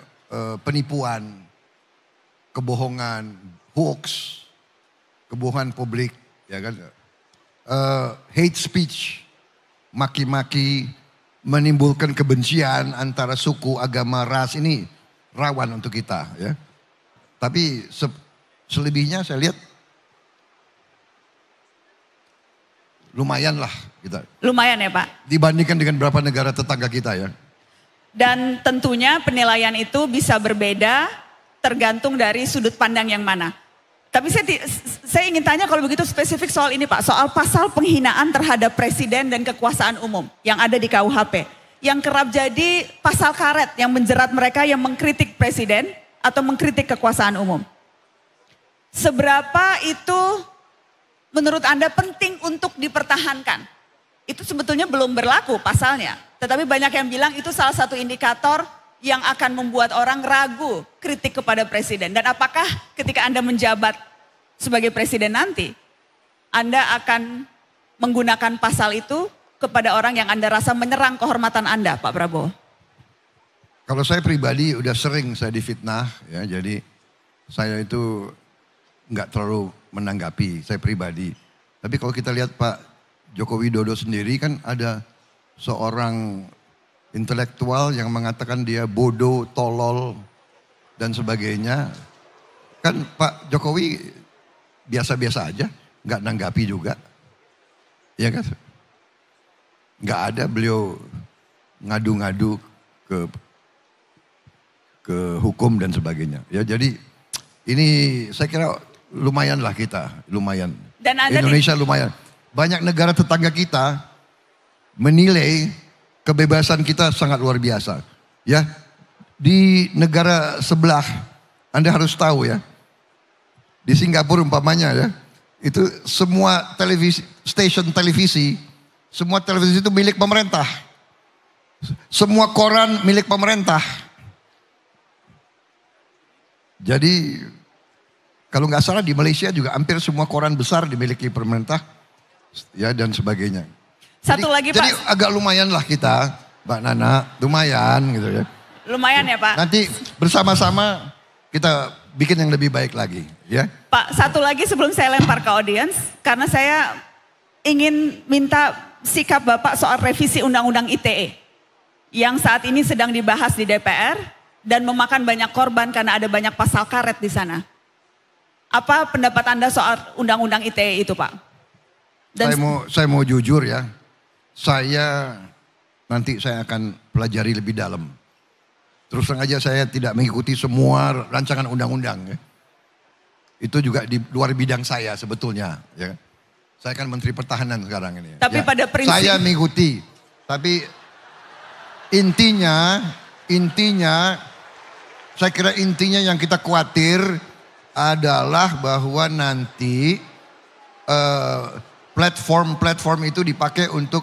penipuan, kebohongan, hoax, kebohongan publik. Ya kan, hate speech, maki-maki, menimbulkan kebencian antara suku, agama, ras ini rawan untuk kita. Ya. Tapi selebihnya saya lihat lumayan lah kita.
Lumayan ya Pak?
Dibandingkan dengan beberapa negara tetangga kita ya.
Dan tentunya penilaian itu bisa berbeda tergantung dari sudut pandang yang mana. Tapi saya ingin tanya kalau begitu spesifik soal ini Pak, soal pasal penghinaan terhadap presiden dan kekuasaan umum yang ada di KUHP. Yang kerap jadi pasal karet yang menjerat mereka yang mengkritik presiden atau mengkritik kekuasaan umum. Seberapa itu menurut Anda penting untuk dipertahankan? Itu sebetulnya belum berlaku pasalnya. Tetapi banyak yang bilang itu salah satu indikator yang akan membuat orang ragu kritik kepada presiden. Dan apakah ketika Anda menjabat sebagai presiden nanti, Anda akan menggunakan pasal itu kepada orang yang Anda rasa menyerang kehormatan Anda, Pak Prabowo?
Kalau saya pribadi udah sering saya difitnah, ya, jadi saya itu nggak terlalu menanggapi, saya pribadi. Tapi kalau kita lihat Pak Joko Widodo sendiri kan ada seorang intelektual yang mengatakan dia bodoh, tolol, dan sebagainya. Kan Pak Jokowi biasa-biasa aja, nggak nanggapi juga. Ya kan? Nggak ada beliau ngadu-ngadu ke hukum dan sebagainya. Ya jadi ini saya kira lumayan lah kita, lumayan.
Dan
Indonesia lumayan. Banyak negara tetangga kita menilai kebebasan kita sangat luar biasa. Ya, di negara sebelah Anda harus tahu ya. Di Singapura umpamanya ya, itu semua stasiun televisi, semua televisi itu milik pemerintah. Semua koran milik pemerintah. Jadi kalau nggak salah di Malaysia juga hampir semua koran besar dimiliki pemerintah, ya dan sebagainya.
Satu lagi Pak.
Jadi agak lumayan lah kita, Mbak Nana, lumayan gitu ya.
Lumayan ya Pak.
Nanti bersama-sama kita bikin yang lebih baik lagi, ya.
Pak, satu lagi sebelum saya lempar ke audiens, karena saya ingin minta sikap Bapak soal revisi Undang-Undang ITE yang saat ini sedang dibahas di DPR dan memakan banyak korban karena ada banyak pasal karet di sana. Apa pendapat Anda soal Undang-Undang ITE itu, Pak? Dan
saya mau jujur ya, nanti saya akan pelajari lebih dalam. Terus terang aja saya tidak mengikuti semua rancangan undang-undang. Ya. Itu juga di luar bidang saya sebetulnya. Ya. Saya kan Menteri Pertahanan sekarang ini.
Tapi
ya.
pada prinsip
saya mengikuti, tapi intinya, saya kira intinya yang kita khawatir adalah bahwa nanti platform itu dipakai untuk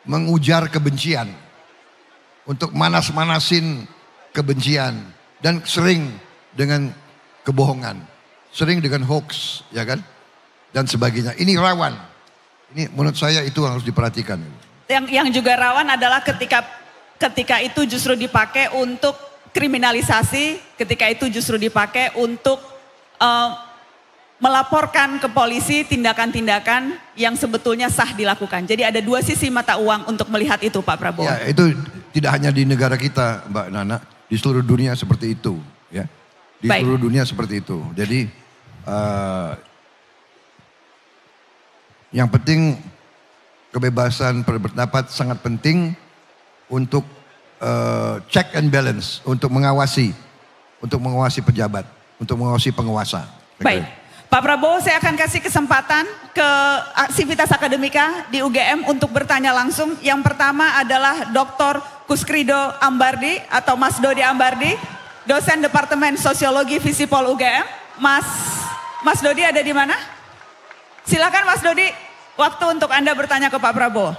mengujar kebencian, untuk manas-manasin kebencian, dan sering dengan kebohongan, sering dengan hoax, ya kan, dan sebagainya. Ini rawan. Ini menurut saya itu harus diperhatikan.
Yang juga rawan adalah ketika itu justru dipakai untuk kriminalisasi, ketika itu justru dipakai untuk melaporkan ke polisi tindakan-tindakan yang sebetulnya sah dilakukan. Jadi ada dua sisi mata uang untuk melihat itu, Pak Prabowo.
Ya, itu tidak hanya di negara kita, Mbak Nana, di seluruh dunia seperti itu, ya. Di
Baik.
seluruh dunia seperti itu. Jadi yang penting kebebasan berpendapat sangat penting untuk check and balance, untuk mengawasi pejabat, untuk mengawasi penguasa.
Baik, Pak Prabowo, saya akan kasih kesempatan ke Sivitas Akademika di UGM untuk bertanya langsung. Yang pertama adalah Dr. Kuskrido Ambardi atau Mas Dodi Ambardi, dosen Departemen Sosiologi Visipol UGM. Mas Dodi ada di mana? Silakan Mas Dodi, waktu untuk Anda bertanya ke Pak Prabowo.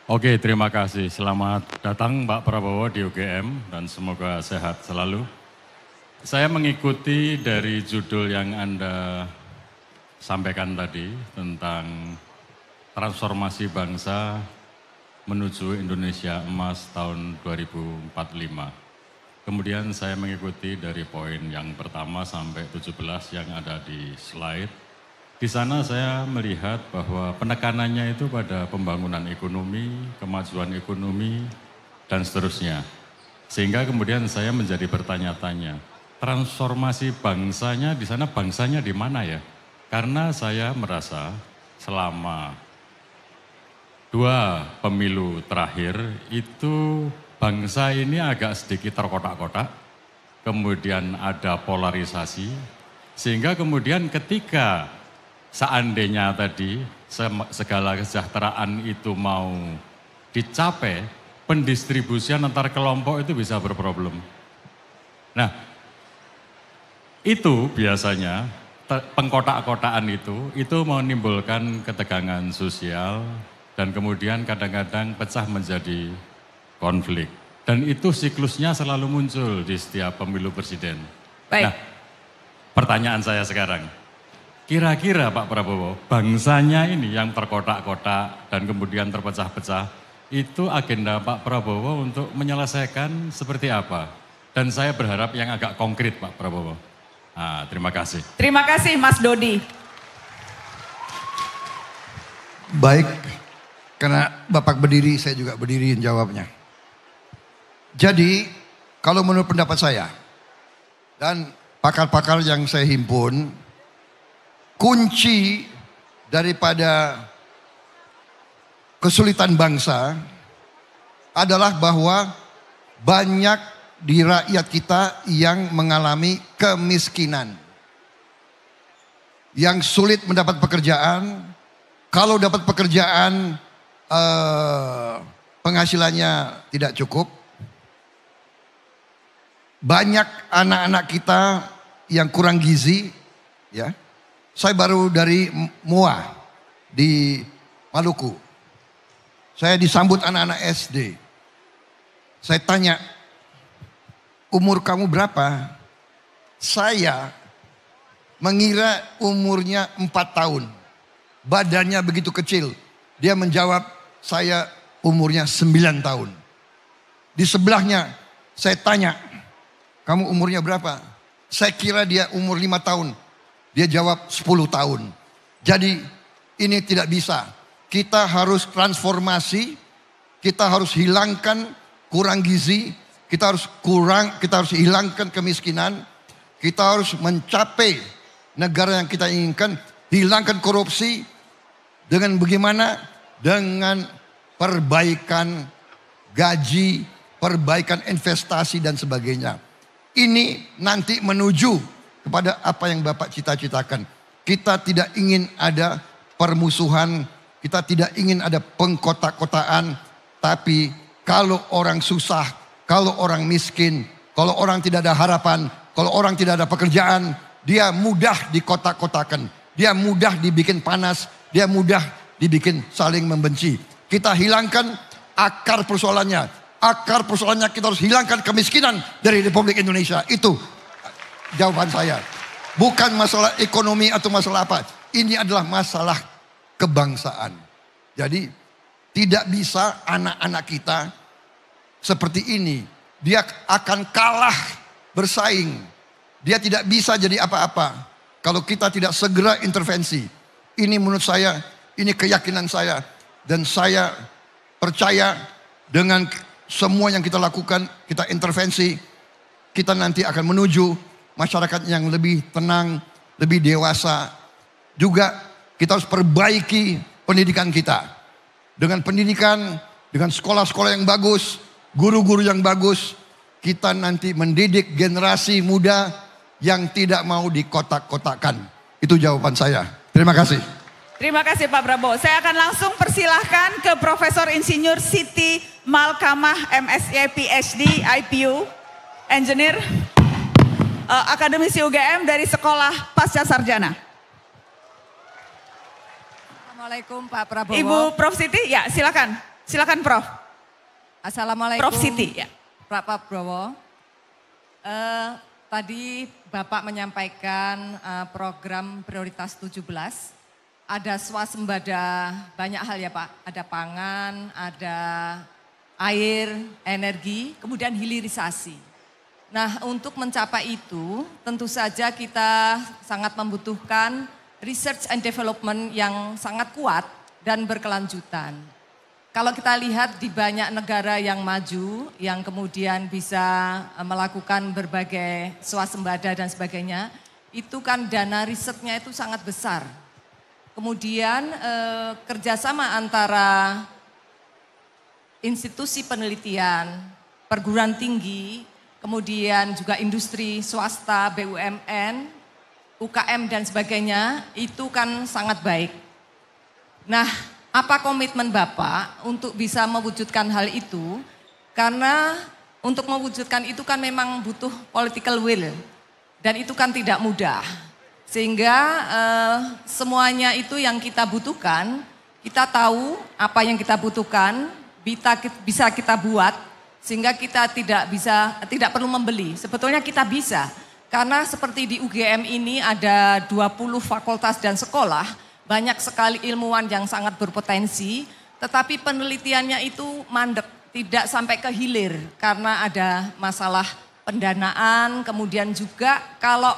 Oke, terima kasih. Selamat datang Pak Prabowo di UGM dan semoga sehat selalu. Saya mengikuti dari judul yang Anda sampaikan tadi tentang transformasi bangsa menuju Indonesia Emas tahun 2045. Kemudian saya mengikuti dari poin yang pertama sampai 17 yang ada di slide. Di sana saya melihat bahwa penekanannya itu pada pembangunan ekonomi, kemajuan ekonomi, dan seterusnya. Sehingga kemudian saya menjadi bertanya-tanya, transformasi bangsanya di sana, bangsanya di mana ya? Karena saya merasa selama 2 pemilu terakhir itu bangsa ini agak sedikit terkotak-kotak, kemudian ada polarisasi, sehingga kemudian ketika seandainya tadi segala kesejahteraan itu mau dicapai, pendistribusian antar kelompok itu bisa berproblem. Nah, itu biasanya pengkotak-kotaan itu menimbulkan ketegangan sosial dan kemudian kadang-kadang pecah menjadi konflik. Dan itu siklusnya selalu muncul di setiap pemilu presiden.
Baik.
Nah, pertanyaan saya sekarang, kira-kira Pak Prabowo, bangsanya ini yang terkotak-kotak dan kemudian terpecah-pecah, itu agenda Pak Prabowo untuk menyelesaikan seperti apa? Dan saya berharap yang agak konkret Pak Prabowo. Nah, terima kasih.
Terima kasih Mas Dodi.
Baik, karena Bapak berdiri, saya juga berdiri jawabnya. Jadi, kalau menurut pendapat saya, dan pakar-pakar yang saya himpun, kunci daripada kesulitan bangsa adalah bahwa banyak di rakyat kita yang mengalami kemiskinan. Yang sulit mendapat pekerjaan, kalau dapat pekerjaan penghasilannya tidak cukup. Banyak anak-anak kita yang kurang gizi, ya. Saya baru dari Mua di Maluku. Saya disambut anak-anak SD. Saya tanya, umur kamu berapa? Saya mengira umurnya 4 tahun. Badannya begitu kecil. Dia menjawab, saya umurnya 9 tahun. Di sebelahnya saya tanya, kamu umurnya berapa? Saya kira dia umur 5 tahun. Dia jawab 10 tahun. Jadi ini tidak bisa. Kita harus transformasi. Kita harus hilangkan kurang gizi. Kita harus hilangkan kemiskinan. Kita harus mencapai negara yang kita inginkan. Hilangkan korupsi. Dengan bagaimana? Dengan perbaikan gaji, perbaikan investasi dan sebagainya. Ini nanti menuju kepada apa yang Bapak cita-citakan. Kita tidak ingin ada permusuhan, kita tidak ingin ada pengkotak-kotaan. Tapi kalau orang susah, kalau orang miskin, kalau orang tidak ada harapan, kalau orang tidak ada pekerjaan, dia mudah dikotak-kotakan. Dia mudah dibikin panas, dia mudah dibikin saling membenci. Kita hilangkan akar persoalannya. Akar persoalannya kita harus hilangkan kemiskinan dari Republik Indonesia. Itu jawaban saya. Bukan masalah ekonomi atau masalah apa. Ini adalah masalah kebangsaan. Jadi tidak bisa anak-anak kita seperti ini. Dia akan kalah bersaing. Dia tidak bisa jadi apa-apa kalau kita tidak segera intervensi. Ini menurut saya, ini keyakinan saya. Dan saya percaya dengan semua yang kita lakukan, kita intervensi, kita nanti akan menuju masyarakat yang lebih tenang, lebih dewasa. Juga kita harus perbaiki pendidikan kita. Dengan pendidikan, dengan sekolah-sekolah yang bagus, guru-guru yang bagus, kita nanti mendidik generasi muda yang tidak mau dikotak-kotakan. Itu jawaban saya. Terima kasih.
Terima kasih Pak Prabowo. Saya akan langsung persilahkan ke Profesor Insinyur Siti Malkamah MSc PhD IPU Engineer Akademisi UGM dari Sekolah Pasca Sarjana.
Assalamualaikum Pak Prabowo.
Ibu Prof Siti, ya silakan. Silakan Prof.
Assalamualaikum
Prof Siti, ya.
Pak Prabowo. Tadi Bapak menyampaikan program prioritas 17. Ada swasembada banyak hal ya Pak. Ada pangan, ada air, energi, kemudian hilirisasi. Nah untuk mencapai itu tentu saja kita sangat membutuhkan research and development yang sangat kuat dan berkelanjutan. Kalau kita lihat di banyak negara yang maju, yang kemudian bisa melakukan berbagai swasembada dan sebagainya, itu kan dana risetnya itu sangat besar. Kemudian kerjasama antara institusi penelitian, perguruan tinggi, kemudian juga industri swasta, BUMN, UKM dan sebagainya, itu kan sangat baik. Nah, apa komitmen Bapak untuk bisa mewujudkan hal itu? Karena untuk mewujudkan itu kan memang butuh political will. Dan itu kan tidak mudah. Sehingga semuanya itu yang kita butuhkan, kita tahu apa yang kita butuhkan, bisa kita buat, sehingga kita tidak perlu membeli. Sebetulnya kita bisa. Karena seperti di UGM ini ada 20 fakultas dan sekolah, banyak sekali ilmuwan yang sangat berpotensi, tetapi penelitiannya itu mandek, tidak sampai ke hilir karena ada masalah pendanaan, kemudian juga kalau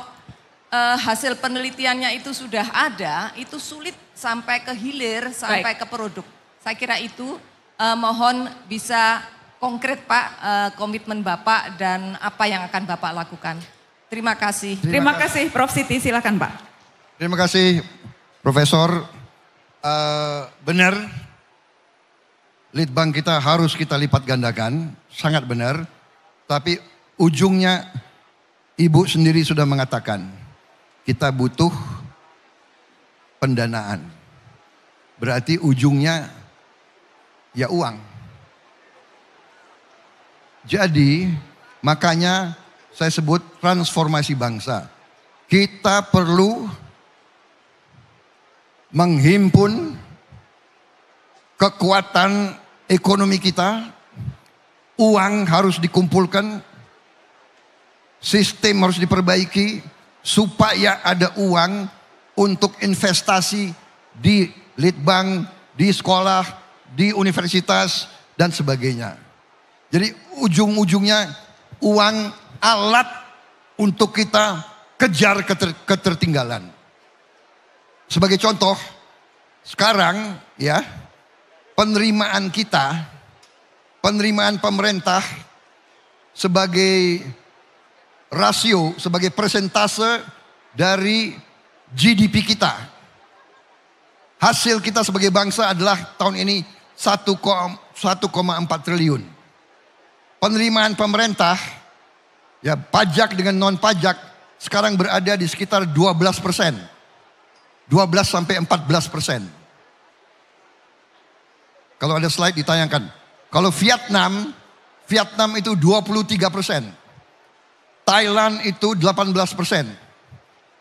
hasil penelitiannya itu sudah ada, itu sulit sampai ke hilir, sampai ke produk. Saya kira itu mohon bisa konkret Pak, komitmen Bapak dan apa yang akan Bapak lakukan. Terima kasih.
Terima kasih Prof. Siti, silakan Pak.
Terima kasih Profesor. Benar. Litbang kita harus kita lipat gandakan, sangat benar. Tapi ujungnya Ibu sendiri sudah mengatakan, kita butuh pendanaan. Berarti ujungnya ya uang. Jadi makanya saya sebut transformasi bangsa. Kita perlu menghimpun kekuatan ekonomi kita, uang harus dikumpulkan, sistem harus diperbaiki supaya ada uang untuk investasi di litbang, di sekolah, di universitas dan sebagainya. Jadi ujung-ujungnya uang alat untuk kita kejar ketertinggalan. Sebagai contoh, sekarang ya, penerimaan kita, penerimaan pemerintah sebagai rasio, sebagai persentase dari GDP kita. Hasil kita sebagai bangsa adalah tahun ini 1,4 triliun. Penerimaan pemerintah, ya pajak dengan non pajak sekarang berada di sekitar 12%. 12 sampai 14%. Kalau ada slide ditayangkan. Kalau Vietnam itu 23%. Thailand itu 18%.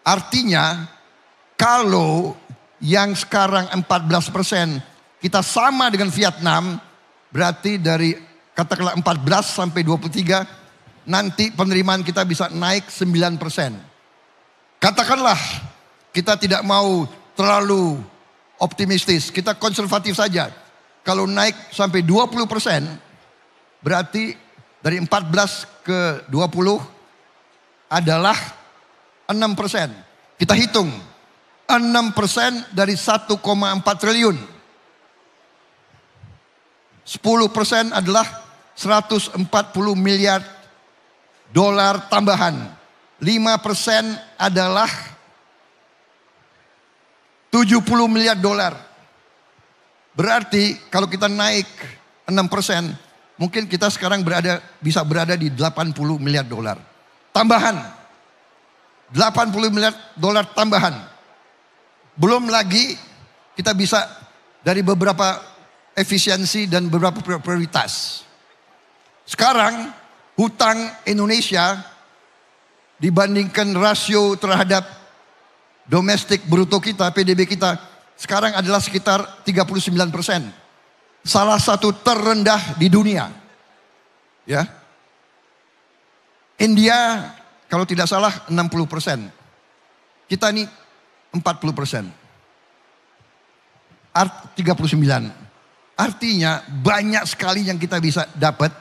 Artinya kalau yang sekarang 14% kita sama dengan Vietnam, berarti dari katakanlah 14 sampai 23 nanti penerimaan kita bisa naik 9%. Katakanlah kita tidak mau terlalu optimistis, kita konservatif saja. Kalau naik sampai 20%, berarti dari 14 ke 20 adalah 6%. Kita hitung, 6% dari 1,4 triliun. 10% adalah 140 miliar dolar tambahan. 5% adalah 70 miliar dolar. Berarti kalau kita naik 6%, mungkin kita sekarang bisa berada di 80 miliar dolar. Tambahan. 80 miliar dolar tambahan. Belum lagi kita bisa dari beberapa efisiensi dan beberapa prioritas. Sekarang hutang Indonesia dibandingkan rasio terhadap domestik bruto kita, PDB kita, sekarang adalah sekitar 39%. Salah satu terendah di dunia. Ya. India kalau tidak salah 60%. Kita ini 40%. 39. Artinya banyak sekali yang kita bisa dapat.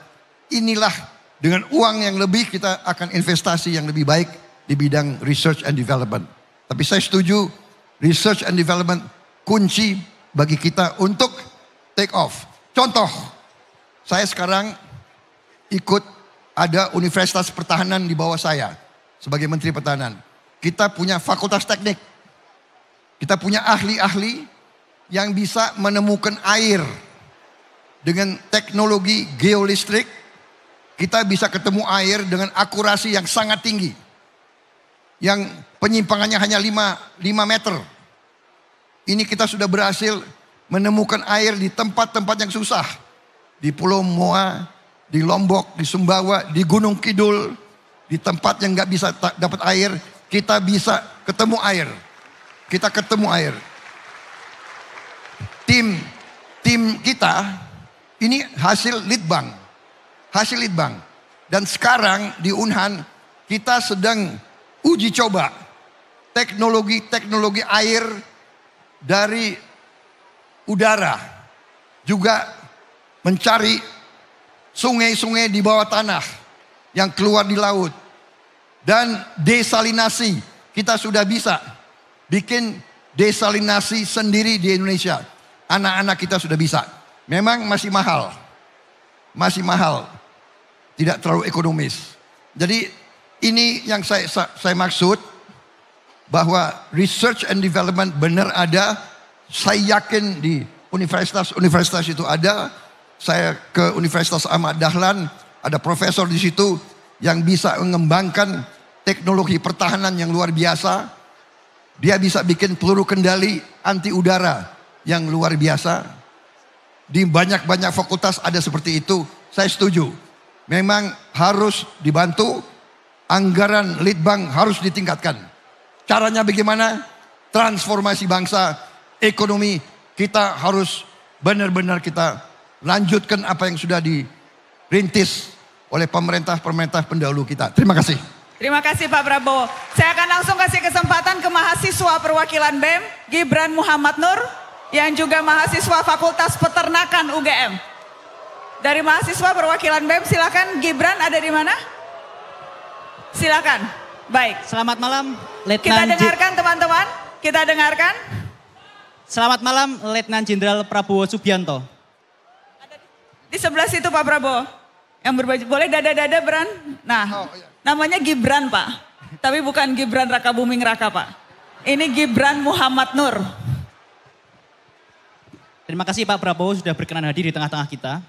Inilah dengan uang yang lebih kita akan investasi yang lebih baik di bidang research and development. Tapi saya setuju research and development kunci bagi kita untuk take off. Contoh, saya sekarang ikut ada Universitas Pertahanan di bawah saya sebagai Menteri Pertahanan. Kita punya fakultas teknik. Kita punya ahli-ahli yang bisa menemukan air dengan teknologi geolistrik kita bisa ketemu air dengan akurasi yang sangat tinggi. Yang penyimpangannya hanya 5 meter. Ini kita sudah berhasil menemukan air di tempat-tempat yang susah. Di Pulau Moa, di Lombok, di Sumbawa, di Gunung Kidul. Di tempat yang nggak bisa dapat air, kita bisa ketemu air. Kita ketemu air. Tim kita ini hasil Litbang. Hasil Litbang. Dan sekarang di Unhan kita sedang uji coba teknologi air dari udara. Juga mencari sungai-sungai di bawah tanah yang keluar di laut. Dan desalinasi. Kita sudah bisa bikin desalinasi sendiri di Indonesia. Anak-anak kita sudah bisa. Memang masih mahal. Masih mahal. Tidak terlalu ekonomis. Jadi ini yang saya maksud. Bahwa research and development benar ada. Saya yakin di universitas itu ada. Saya ke Universitas Ahmad Dahlan. Ada profesor di situ yang bisa mengembangkan teknologi pertahanan yang luar biasa. Dia bisa bikin peluru kendali anti udara yang luar biasa. Di banyak-banyak fakultas ada seperti itu. Saya setuju. Memang harus dibantu. Anggaran Litbang harus ditingkatkan. Caranya bagaimana? Transformasi bangsa, ekonomi. Kita harus benar-benar kita lanjutkan apa yang sudah dirintis oleh pemerintah pendahulu kita. Terima kasih.
Terima kasih Pak Prabowo. Saya akan langsung kasih kesempatan ke mahasiswa perwakilan BEM, Gibran Muhammad Nur, yang juga mahasiswa Fakultas Peternakan UGM. Dari mahasiswa perwakilan BEM, silakan. Gibran ada di mana? Silakan. Baik.
Selamat malam, Letnan.
Kita dengarkan teman-teman. Kita dengarkan.
Selamat malam, Letnan Jenderal Prabowo Subianto.
Di sebelah situ Pak Prabowo. Yang berbaju, boleh dada-dada Bran? Nah, namanya Gibran Pak. Tapi bukan Gibran Raka Buming Raka Pak. Ini Gibran Muhammad Nur.
Terima kasih Pak Prabowo sudah berkenan hadir di tengah-tengah kita.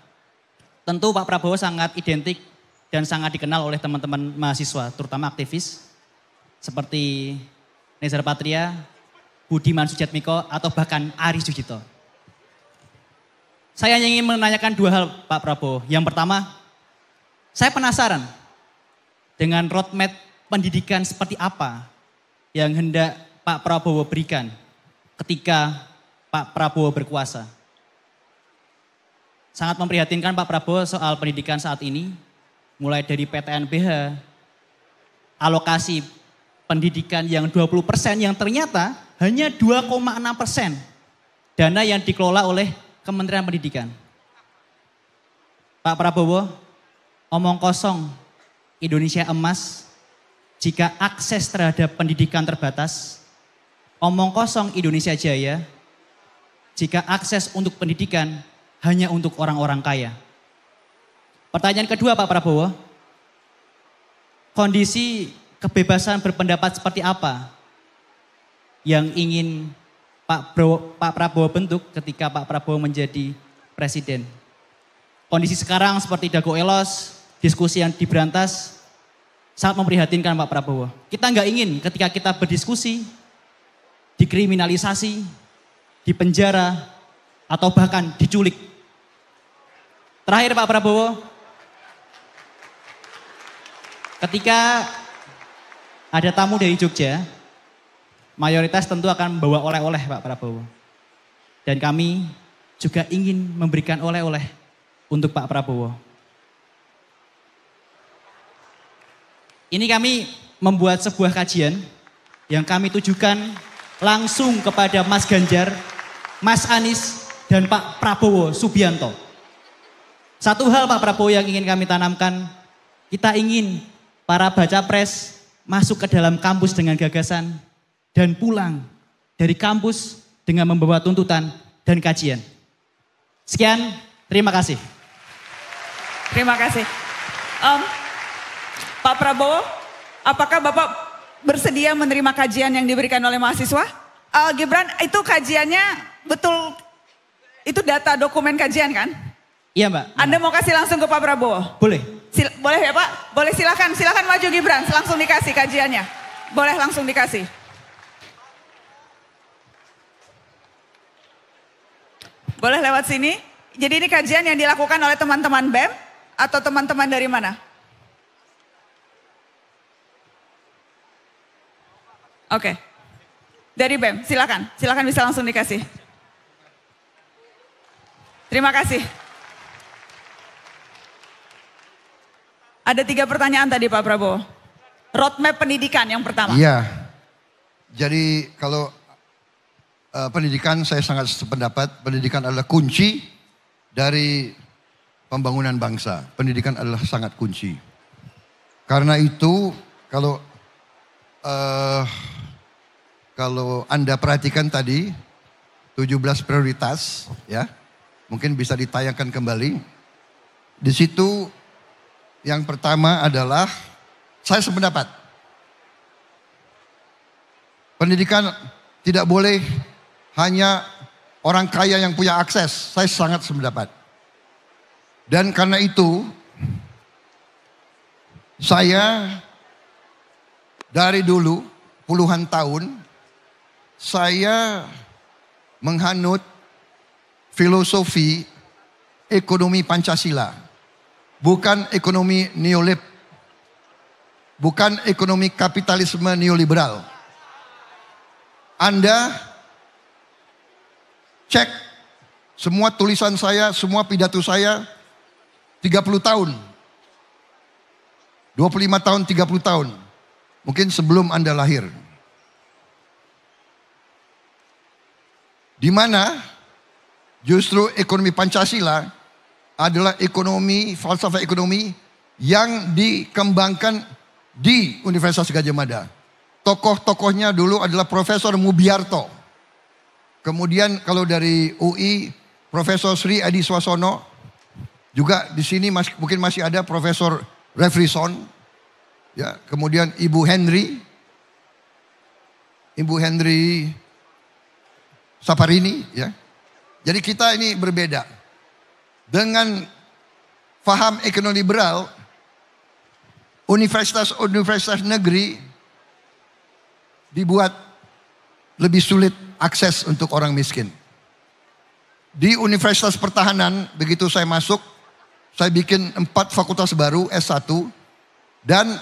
Tentu Pak Prabowo sangat identik dan sangat dikenal oleh teman-teman mahasiswa, terutama aktivis. Seperti Nezar Patria, Budiman Sujatmiko, atau bahkan Aris Sujito. Saya ingin menanyakan dua hal Pak Prabowo. Yang pertama, saya penasaran dengan roadmap pendidikan seperti apa yang hendak Pak Prabowo berikan ketika Pak Prabowo berkuasa. Sangat memprihatinkan Pak Prabowo soal pendidikan saat ini, mulai dari PTNBH, alokasi pendidikan yang 20% yang ternyata hanya 2,6% dana yang dikelola oleh Kementerian Pendidikan. Pak Prabowo, omong kosong Indonesia emas jika akses terhadap pendidikan terbatas. Omong kosong Indonesia jaya jika akses untuk pendidikan hanya untuk orang-orang kaya. Pertanyaan kedua Pak Prabowo, kondisi kebebasan berpendapat seperti apa yang ingin Pak Prabowo bentuk ketika Pak Prabowo menjadi presiden? Kondisi sekarang seperti Dago Elos, diskusi yang diberantas, sangat memprihatinkan Pak Prabowo. Kita nggak ingin ketika kita berdiskusi, dikriminalisasi, dipenjara, atau bahkan diculik. Terakhir Pak Prabowo, ketika ada tamu dari Jogja, mayoritas tentu akan membawa oleh-oleh Pak Prabowo. Dan kami juga ingin memberikan oleh-oleh untuk Pak Prabowo. Ini kami membuat sebuah kajian yang kami tujukan langsung kepada Mas Ganjar, Mas Anies, dan Pak Prabowo Subianto. Satu hal Pak Prabowo yang ingin kami tanamkan, kita ingin para baca pres masuk ke dalam kampus dengan gagasan dan pulang dari kampus dengan membawa tuntutan dan kajian. Sekian, terima kasih.
Terima kasih. Pak Prabowo, apakah Bapak bersedia menerima kajian yang diberikan oleh mahasiswa? Gibran, itu kajiannya betul, itu data dokumen kajian kan?
Iya Mbak.
Anda mau kasih langsung ke Pak Prabowo?
Boleh.
Boleh ya Pak? Boleh silakan maju Gibran, langsung dikasih kajiannya. Boleh langsung dikasih. Boleh lewat sini. Jadi ini kajian yang dilakukan oleh teman-teman BEM atau teman-teman dari mana? Oke. Dari BEM, silakan bisa langsung dikasih. Terima kasih. Ada 3 pertanyaan tadi Pak Prabowo. Roadmap pendidikan yang pertama.
Iya. Jadi kalau pendidikan saya sangat sependapat. Pendidikan adalah kunci dari pembangunan bangsa. Pendidikan adalah sangat kunci. Karena itu kalau Anda perhatikan tadi 17 prioritas ya. Mungkin bisa ditayangkan kembali. Di situ yang pertama adalah saya sependapat. Pendidikan tidak boleh hanya orang kaya yang punya akses. Saya sangat sependapat. Dan karena itu saya dari dulu puluhan tahun saya menghanut filosofi ekonomi Pancasila. Bukan ekonomi neolib. Bukan ekonomi kapitalisme neoliberal. Anda cek semua tulisan saya, semua pidato saya 30 tahun. 25 tahun, 30 tahun. Mungkin sebelum Anda lahir. Di mana justru ekonomi Pancasila adalah ekonomi, falsafah ekonomi yang dikembangkan di Universitas Gadjah Mada. Tokoh-tokohnya dulu adalah Profesor Mubiarto. Kemudian kalau dari UI, Profesor Sri Adi Swasono. Juga di sini mungkin masih ada Profesor Refrison. Ya, kemudian Ibu Henry Saparini. Ya. Jadi kita ini berbeda. Dengan faham ekonomi liberal, universitas negeri dibuat lebih sulit akses untuk orang miskin. Di Universitas Pertahanan, begitu saya masuk, saya bikin 4 fakultas baru S1 dan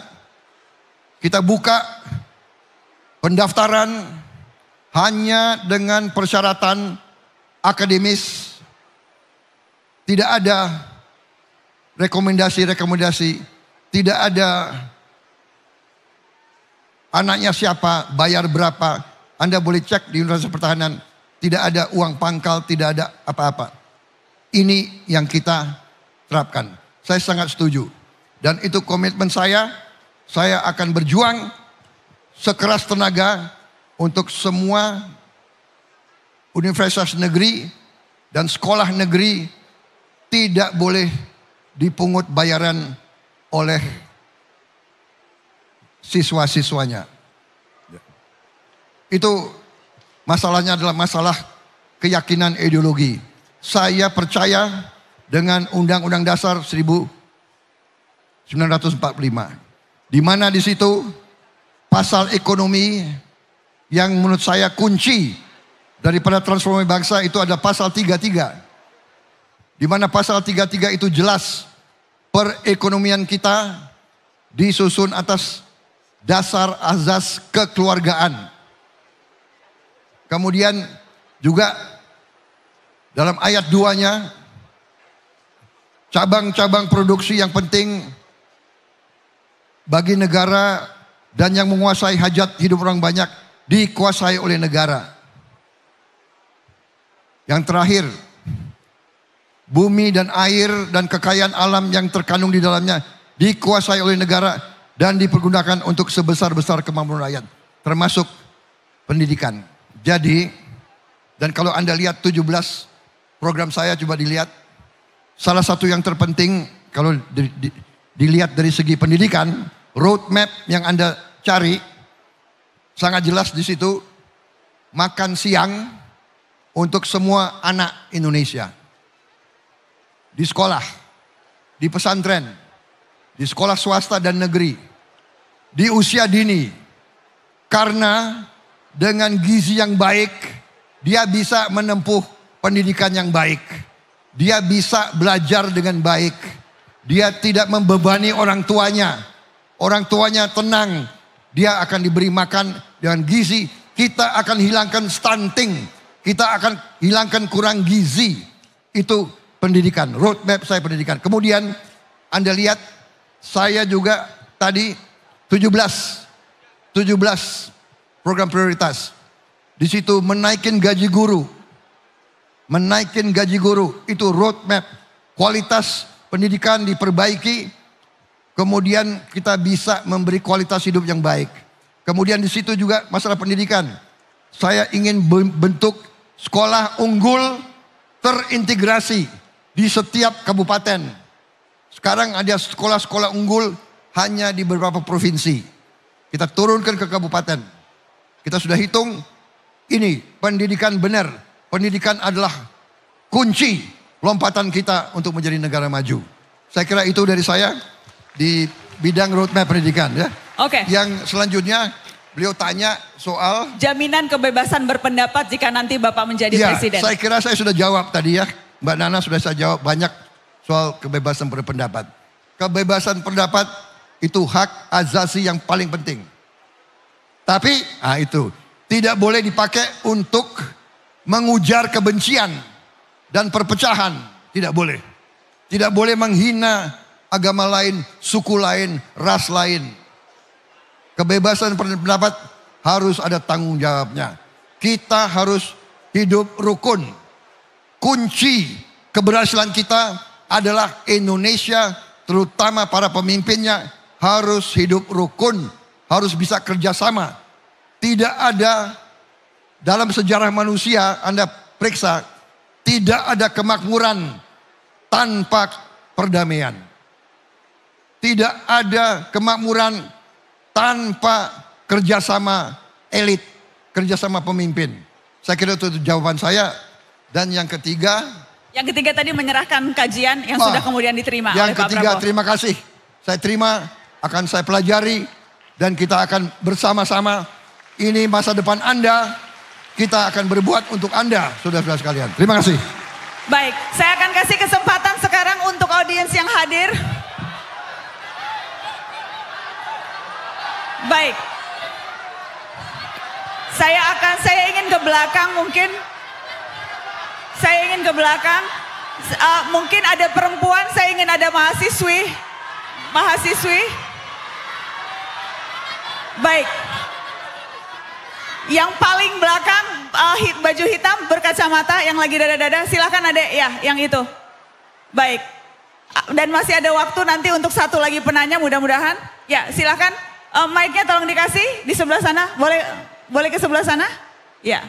kita buka pendaftaran hanya dengan persyaratan akademis. Tidak ada rekomendasi, tidak ada anaknya siapa, bayar berapa. Anda boleh cek di Universitas Pertahanan, tidak ada uang pangkal, tidak ada apa-apa. Ini yang kita terapkan. Saya sangat setuju. Dan itu komitmen saya akan berjuang sekeras tenaga untuk semua universitas negeri dan sekolah negeri tidak boleh dipungut bayaran oleh siswa-siswanya. Itu masalahnya adalah masalah keyakinan ideologi. Saya percaya dengan Undang-Undang Dasar 1945. Di mana di situ pasal ekonomi yang menurut saya kunci daripada transformasi bangsa itu ada pasal 33. Di mana pasal 33 itu jelas perekonomian kita disusun atas dasar azas kekeluargaan. Kemudian juga dalam ayat 2-nya cabang-cabang produksi yang penting bagi negara dan yang menguasai hajat hidup orang banyak dikuasai oleh negara. Yang terakhir, bumi dan air dan kekayaan alam yang terkandung di dalamnya dikuasai oleh negara dan dipergunakan untuk sebesar-besar kemampuan rakyat, termasuk pendidikan. Jadi, dan kalau Anda lihat 17 program saya, coba dilihat. Salah satu yang terpenting kalau dilihat dari segi pendidikan, roadmap yang Anda cari sangat jelas di situ, makan siang untuk semua anak Indonesia. Di sekolah, di pesantren, di sekolah swasta dan negeri di usia dini. Karena dengan gizi yang baik, dia bisa menempuh pendidikan yang baik. Dia bisa belajar dengan baik. Dia tidak membebani orang tuanya. Orang tuanya tenang. Dia akan diberi makan dengan gizi. Kita akan hilangkan stunting. Kita akan hilangkan kurang gizi. Itu pendidikan, roadmap saya pendidikan. Kemudian Anda lihat saya juga tadi 17 program prioritas. Di situ menaikin gaji guru. Menaikin gaji guru itu roadmap. Kualitas pendidikan diperbaiki. Kemudian kita bisa memberi kualitas hidup yang baik. Kemudian di situ juga masalah pendidikan. Saya ingin bentuk sekolah unggul terintegrasi di setiap kabupaten. Sekarang ada sekolah-sekolah unggul hanya di beberapa provinsi. Kita turunkan ke kabupaten. Kita sudah hitung ini pendidikan benar. Pendidikan adalah kunci lompatan kita untuk menjadi negara maju. Saya kira itu dari saya di bidang roadmap pendidikan ya.
Oke.
Yang selanjutnya beliau tanya soal
jaminan kebebasan berpendapat jika nanti Bapak menjadi presiden.
Saya kira saya sudah jawab tadi ya. Mbak Nana sudah saya jawab banyak soal kebebasan berpendapat. Kebebasan pendapat itu hak asasi yang paling penting. Tapi itu tidak boleh dipakai untuk mengujar kebencian dan perpecahan. Tidak boleh. Tidak boleh menghina agama lain, suku lain, ras lain. Kebebasan berpendapat harus ada tanggung jawabnya. Kita harus hidup rukun. Kunci keberhasilan kita adalah Indonesia, terutama para pemimpinnya harus hidup rukun, harus bisa kerjasama. Tidak ada dalam sejarah manusia, Anda periksa, tidak ada kemakmuran tanpa perdamaian. Tidak ada kemakmuran tanpa kerjasama elit, kerjasama pemimpin. Saya kira itu jawaban saya. Dan yang ketiga.
Yang ketiga tadi menyerahkan kajian yang sudah kemudian diterima oleh Pak Prabowo.
Yang ketiga terima kasih. Saya terima, akan saya pelajari. Dan kita akan bersama-sama. Ini masa depan Anda. Kita akan berbuat untuk Anda, saudara-saudara sekalian. Terima kasih.
Baik, saya akan kasih kesempatan sekarang untuk audiens yang hadir. Baik. Saya ingin ke belakang mungkin. Saya ingin ke belakang. Mungkin ada perempuan, saya ingin ada mahasiswi. Baik. Yang paling belakang baju hitam berkacamata yang lagi dada-dada, silakan adek ya yang itu. Baik. Dan masih ada waktu nanti untuk satu lagi penanya mudah-mudahan. Ya silakan. Mic-nya tolong dikasih di sebelah sana. Boleh ke sebelah sana? Ya.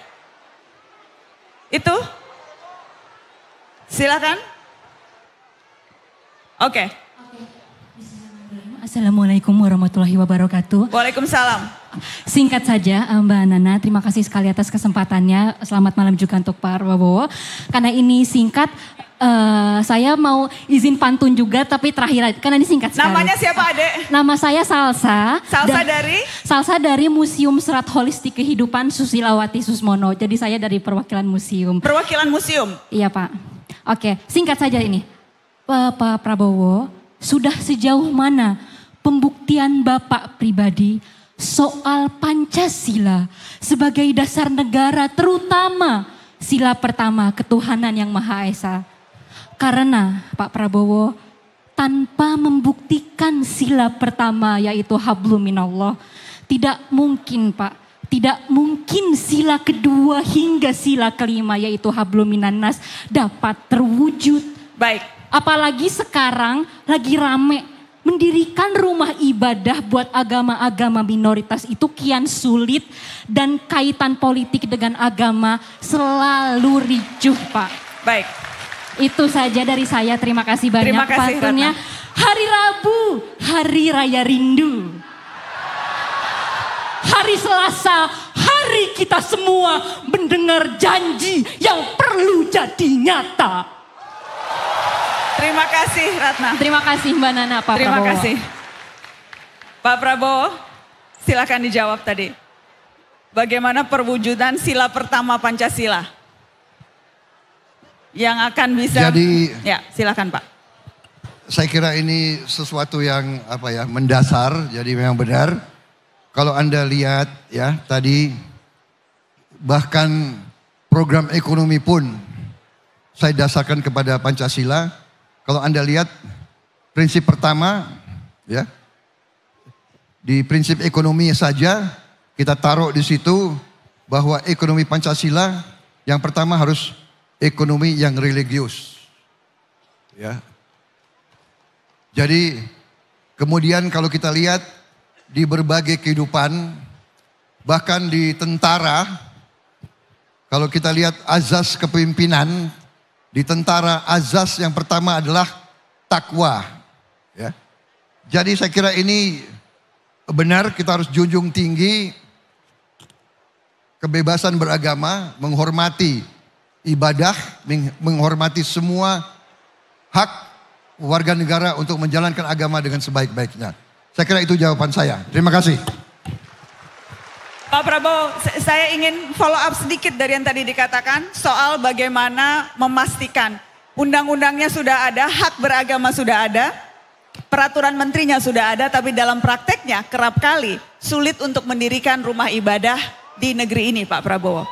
Itu. Silakan. Oke.
Assalamualaikum warahmatullahi wabarakatuh.
Waalaikumsalam.
Singkat saja Mbak Nana, terima kasih sekali atas kesempatannya. Selamat malam juga untuk Pak Prabowo. Karena ini singkat, saya mau izin pantun juga tapi terakhir, karena ini singkat sekali.
Namanya siapa adek?
Nama saya Salsa.
Dari?
Salsa dari Museum Serat Holistik Kehidupan Susilawati Susmono. Jadi saya dari perwakilan museum.
Perwakilan museum?
Iya Pak. Oke, singkat saja ini. Pak Prabowo, sudah sejauh mana pembuktian Bapak pribadi soal Pancasila sebagai dasar negara, terutama sila pertama ketuhanan yang Maha Esa? Karena Pak Prabowo tanpa membuktikan sila pertama yaitu hablum minallah, tidak mungkin Pak, tidak mungkin sila kedua hingga sila kelima yaitu hablum minannas dapat terwujud.
Baik.
Apalagi sekarang lagi rame mendirikan rumah ibadah buat agama-agama minoritas itu kian sulit dan kaitan politik dengan agama selalu ricuh Pak.
Baik.
Itu saja dari saya, terima kasih banyak.
Terima kasih,
Patunnya hari Rabu, hari raya rindu. Hari Selasa, hari kita semua mendengar janji yang perlu jadi nyata.
Terima kasih Ratna.
Terima kasih Mbak Nana, Pak
Terima
Prabowo.
kasih. Pak Prabowo, silakan dijawab tadi. Bagaimana perwujudan sila pertama Pancasila? Yang akan bisa...
Jadi-
Ya, silakan Pak.
Saya kira ini sesuatu yang mendasar, jadi memang benar. Kalau Anda lihat ya tadi, bahkan program ekonomi pun saya dasarkan kepada Pancasila. Kalau Anda lihat prinsip pertama ya, di prinsip ekonomi saja kita taruh di situ bahwa ekonomi Pancasila yang pertama harus ekonomi yang religius. Ya. Jadi kemudian kalau kita lihat di berbagai kehidupan, bahkan di tentara, kalau kita lihat azas kepemimpinan, di tentara azas yang pertama adalah takwa. Ya. Jadi saya kira ini benar, kita harus junjung tinggi kebebasan beragama, menghormati ibadah, menghormati semua hak warga negara untuk menjalankan agama dengan sebaik-baiknya. Saya kira itu jawaban saya. Terima kasih.
Pak Prabowo, saya ingin follow up sedikit dari yang tadi dikatakan soal bagaimana memastikan undang-undangnya sudah ada, hak beragama sudah ada, peraturan menterinya sudah ada, tapi dalam prakteknya kerap kali sulit untuk mendirikan rumah ibadah di negeri ini, Pak Prabowo.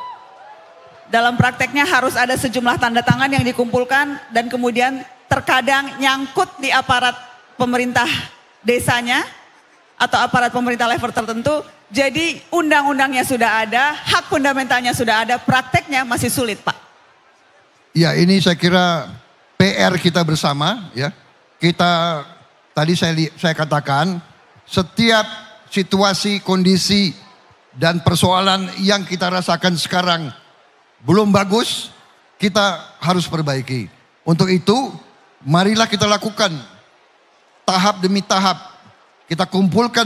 Dalam prakteknya harus ada sejumlah tanda tangan yang dikumpulkan dan kemudian terkadang nyangkut di aparat pemerintah desanya atau aparat pemerintah level tertentu. Jadi undang-undangnya sudah ada, hak fundamentalnya sudah ada, prakteknya masih sulit, Pak.
Ya, ini saya kira PR kita bersama ya. Kita tadi saya katakan setiap situasi, kondisi dan persoalan yang kita rasakan sekarang belum bagus, kita harus perbaiki. Untuk itu marilah kita lakukan tahap demi tahap. Kita kumpulkan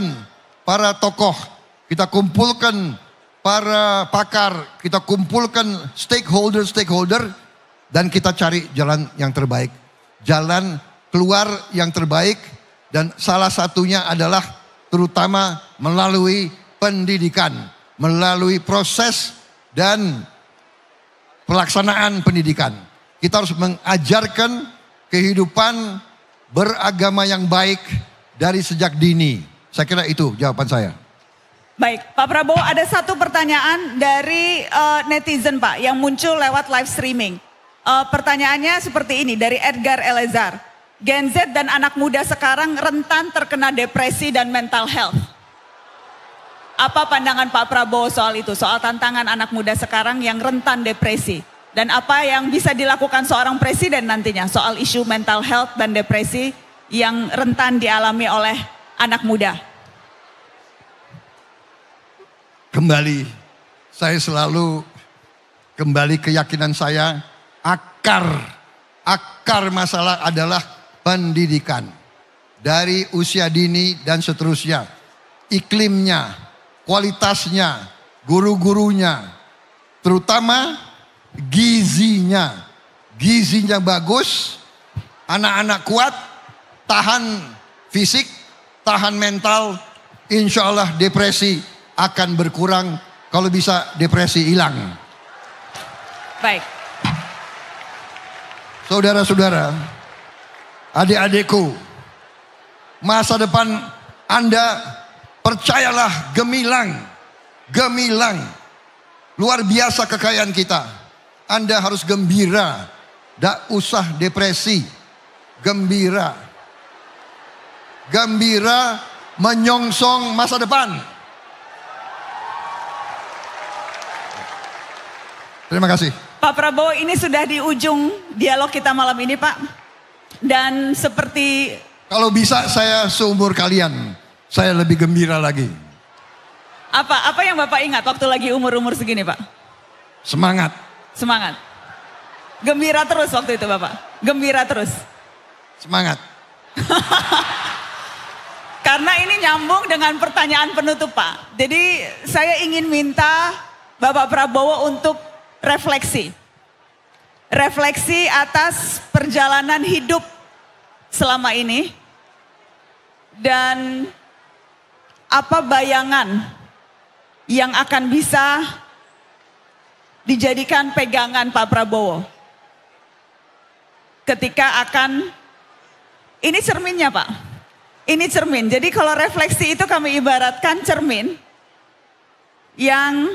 para tokoh, kita kumpulkan para pakar, kita kumpulkan stakeholder, dan kita cari jalan yang terbaik. Jalan keluar yang terbaik, dan salah satunya adalah terutama melalui pendidikan, melalui proses dan pelaksanaan pendidikan. Kita harus mengajarkan kehidupan beragama yang baik dari sejak dini. Saya kira itu jawaban saya.
Baik, Pak Prabowo, ada satu pertanyaan dari netizen Pak yang muncul lewat live streaming. Pertanyaannya seperti ini dari Edgar Elezar. Gen Z dan anak muda sekarang rentan terkena depresi dan mental health. Apa pandangan Pak Prabowo soal itu? Soal tantangan anak muda sekarang yang rentan depresi. Dan apa yang bisa dilakukan seorang presiden nantinya soal isu mental health dan depresi yang rentan dialami oleh anak muda.
Kembali, saya selalu kembali keyakinan saya, akar masalah adalah pendidikan. Dari usia dini dan seterusnya. Iklimnya, kualitasnya, guru-gurunya, terutama gizinya. Gizinya bagus, anak-anak kuat, tahan fisik, tahan mental, insya Allah depresi akan berkurang, kalau bisa depresi hilang.
Baik.
Saudara-saudara, adik-adikku, masa depan Anda percayalah gemilang, luar biasa kekayaan kita. Anda harus gembira, tidak usah depresi, gembira menyongsong masa depan. Terima kasih.
Pak Prabowo, ini sudah di ujung dialog kita malam ini, Pak. Dan seperti...
Kalau bisa saya seumur kalian, saya lebih gembira lagi.
Apa yang Bapak ingat waktu lagi umur-umur segini, Pak?
Semangat.
Semangat. Gembira terus waktu itu, Bapak. Gembira terus.
Semangat.
Karena ini nyambung dengan pertanyaan penutup, Pak. Jadi saya ingin minta Bapak Prabowo untuk refleksi. Refleksi atas perjalanan hidup selama ini? Dan apa bayangan yang akan bisa dijadikan pegangan Pak Prabowo ketika akan, ini cerminnya Pak, ini cermin. Jadi kalau refleksi itu kami ibaratkan cermin yang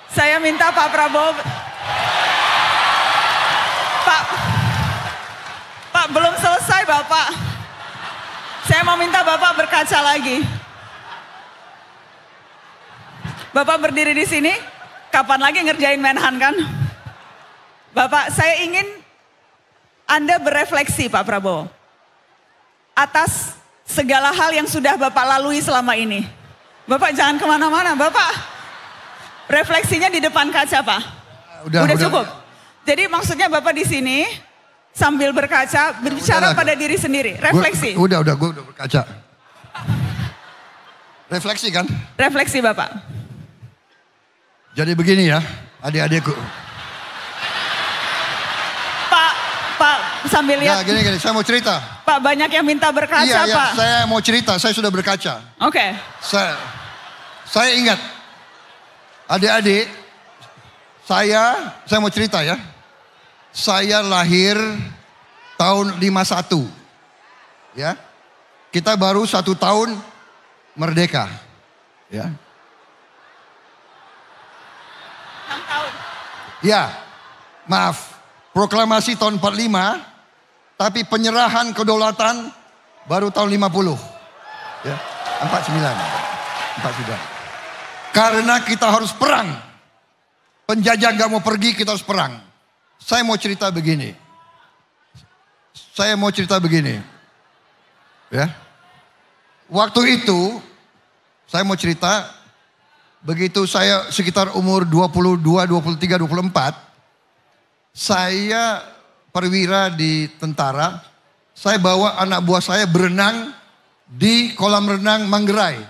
saya minta Pak Prabowo, Pak belum selesai Bapak, saya mau minta Bapak berkaca lagi. Bapak berdiri di sini, kapan lagi ngerjain Menhan kan? Bapak, saya ingin Anda berefleksi Pak Prabowo atas segala hal yang sudah Bapak lalui selama ini. Bapak jangan kemana-mana, Bapak refleksinya di depan kaca Pak. Udah cukup. Jadi maksudnya Bapak di sini sambil berkaca, berbicara pada diri sendiri, refleksi.
Gue udah berkaca. Refleksi kan?
Refleksi Bapak.
Jadi begini ya, adik-adikku.
Pak sambil lihat.
Ya gini, saya mau cerita.
Pak banyak yang minta berkaca
iya,
Pak.
Saya mau cerita, saya sudah berkaca.
Oke.
Saya ingat, adik-adik, saya mau cerita ya. Saya lahir tahun 51. Ya. Kita baru 1 tahun merdeka. Ya.
6 tahun.
Ya, maaf. Proklamasi tahun 45, tapi penyerahan kedaulatan baru tahun 50. Ya, 49. Karena kita harus perang. Penjajah gak mau pergi, kita harus perang. Saya mau cerita begini. Ya. Waktu itu, saya mau cerita, begitu saya sekitar umur 22, 23, 24, saya perwira di tentara, saya bawa anak buah saya berenang di kolam renang Manggarai.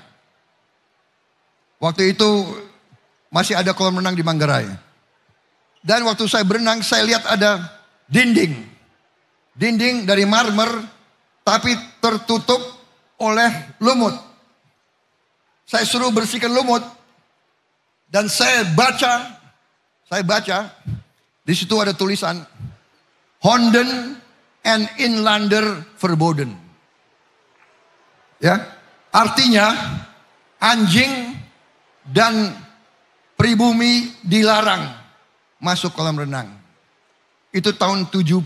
Waktu itu masih ada kolam renang di Manggarai. Dan waktu saya berenang, saya lihat ada dinding. Dinding dari marmer, tapi tertutup oleh lumut. Saya suruh bersihkan lumut. Dan saya baca, di situ ada tulisan, Honden en inlander verboden. Ya, artinya anjing dan pribumi dilarang masuk kolam renang. Itu tahun 75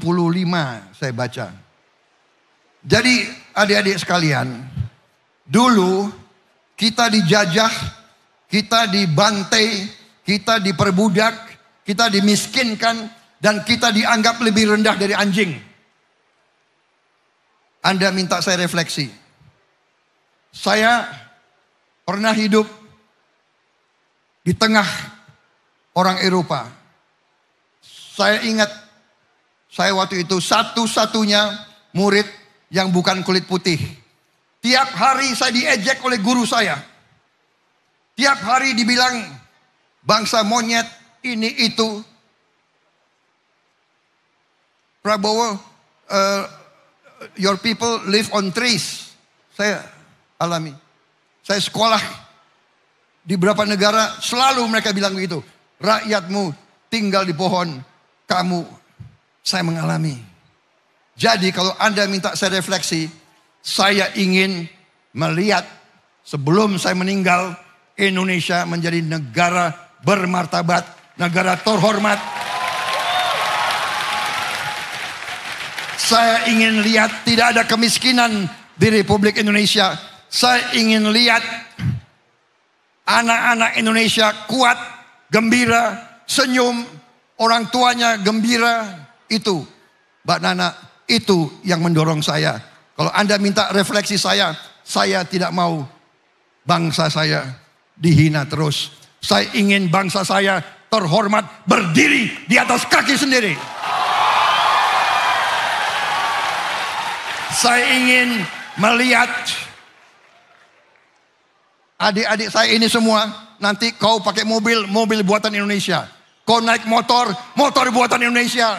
saya baca. Jadi adik-adik sekalian, dulu kita dijajah, kita dibantai, kita diperbudak, kita dimiskinkan, dan kita dianggap lebih rendah dari anjing. Anda minta saya refleksi. Saya pernah hidup di tengah orang Eropa. Saya ingat, saya waktu itu satu-satunya murid yang bukan kulit putih. Tiap hari saya diejek oleh guru saya. Tiap hari dibilang bangsa monyet, ini itu. Prabowo, your people live on trees. Saya alami. Saya sekolah di beberapa negara, selalu mereka bilang begitu. Rakyatmu tinggal di pohon, kamu, saya mengalami. Jadi kalau Anda minta saya refleksi, saya ingin melihat sebelum saya meninggal, Indonesia menjadi negara bermartabat, negara terhormat. Saya ingin lihat tidak ada kemiskinan di Republik Indonesia. Saya ingin lihat anak-anak Indonesia kuat, gembira, senyum, orang tuanya gembira. Itu, Mbak Nana, itu yang mendorong saya. Kalau Anda minta refleksi saya tidak mau bangsa saya dihina terus. Saya ingin bangsa saya terhormat, berdiri di atas kaki sendiri. Saya ingin melihat adik-adik saya ini semua, nanti kau pakai mobil buatan Indonesia. Kau naik motor buatan Indonesia.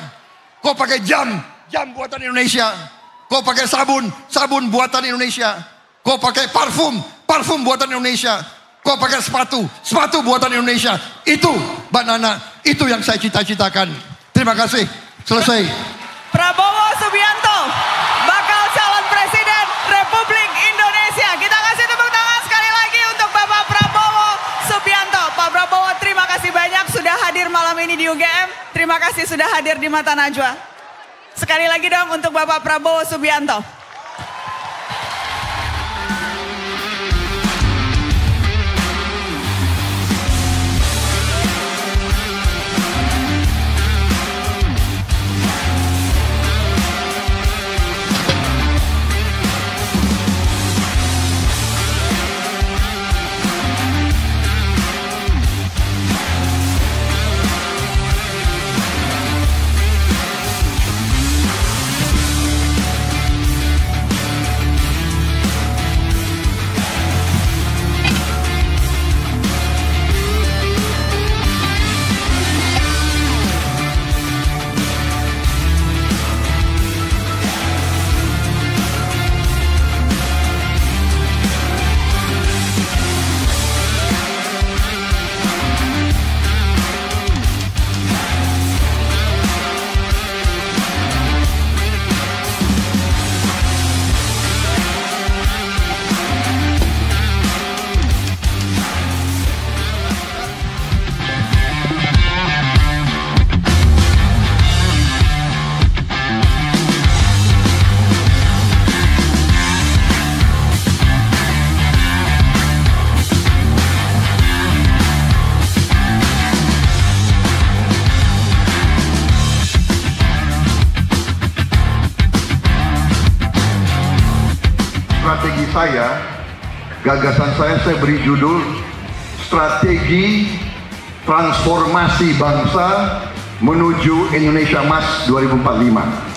Kau pakai jam jam buatan Indonesia. Kau pakai sabun, sabun buatan Indonesia. Kau pakai parfum, parfum buatan Indonesia. Kau pakai sepatu, sepatu buatan Indonesia. Itu Mbak Nana, itu yang saya cita-citakan. Terima kasih. Selesai.
Prabowo Subianto, bakal calon presiden Republik Indonesia. Kita kasih tepuk tangan sekali lagi untuk Bapak Prabowo Subianto. Pak Prabowo, terima kasih banyak sudah hadir malam ini di UGM. Terima kasih sudah hadir di Mata Najwa. Sekali lagi dong untuk Bapak Prabowo Subianto.
Strategi saya, gagasan saya beri judul Strategi Transformasi Bangsa Menuju Indonesia Emas 2045.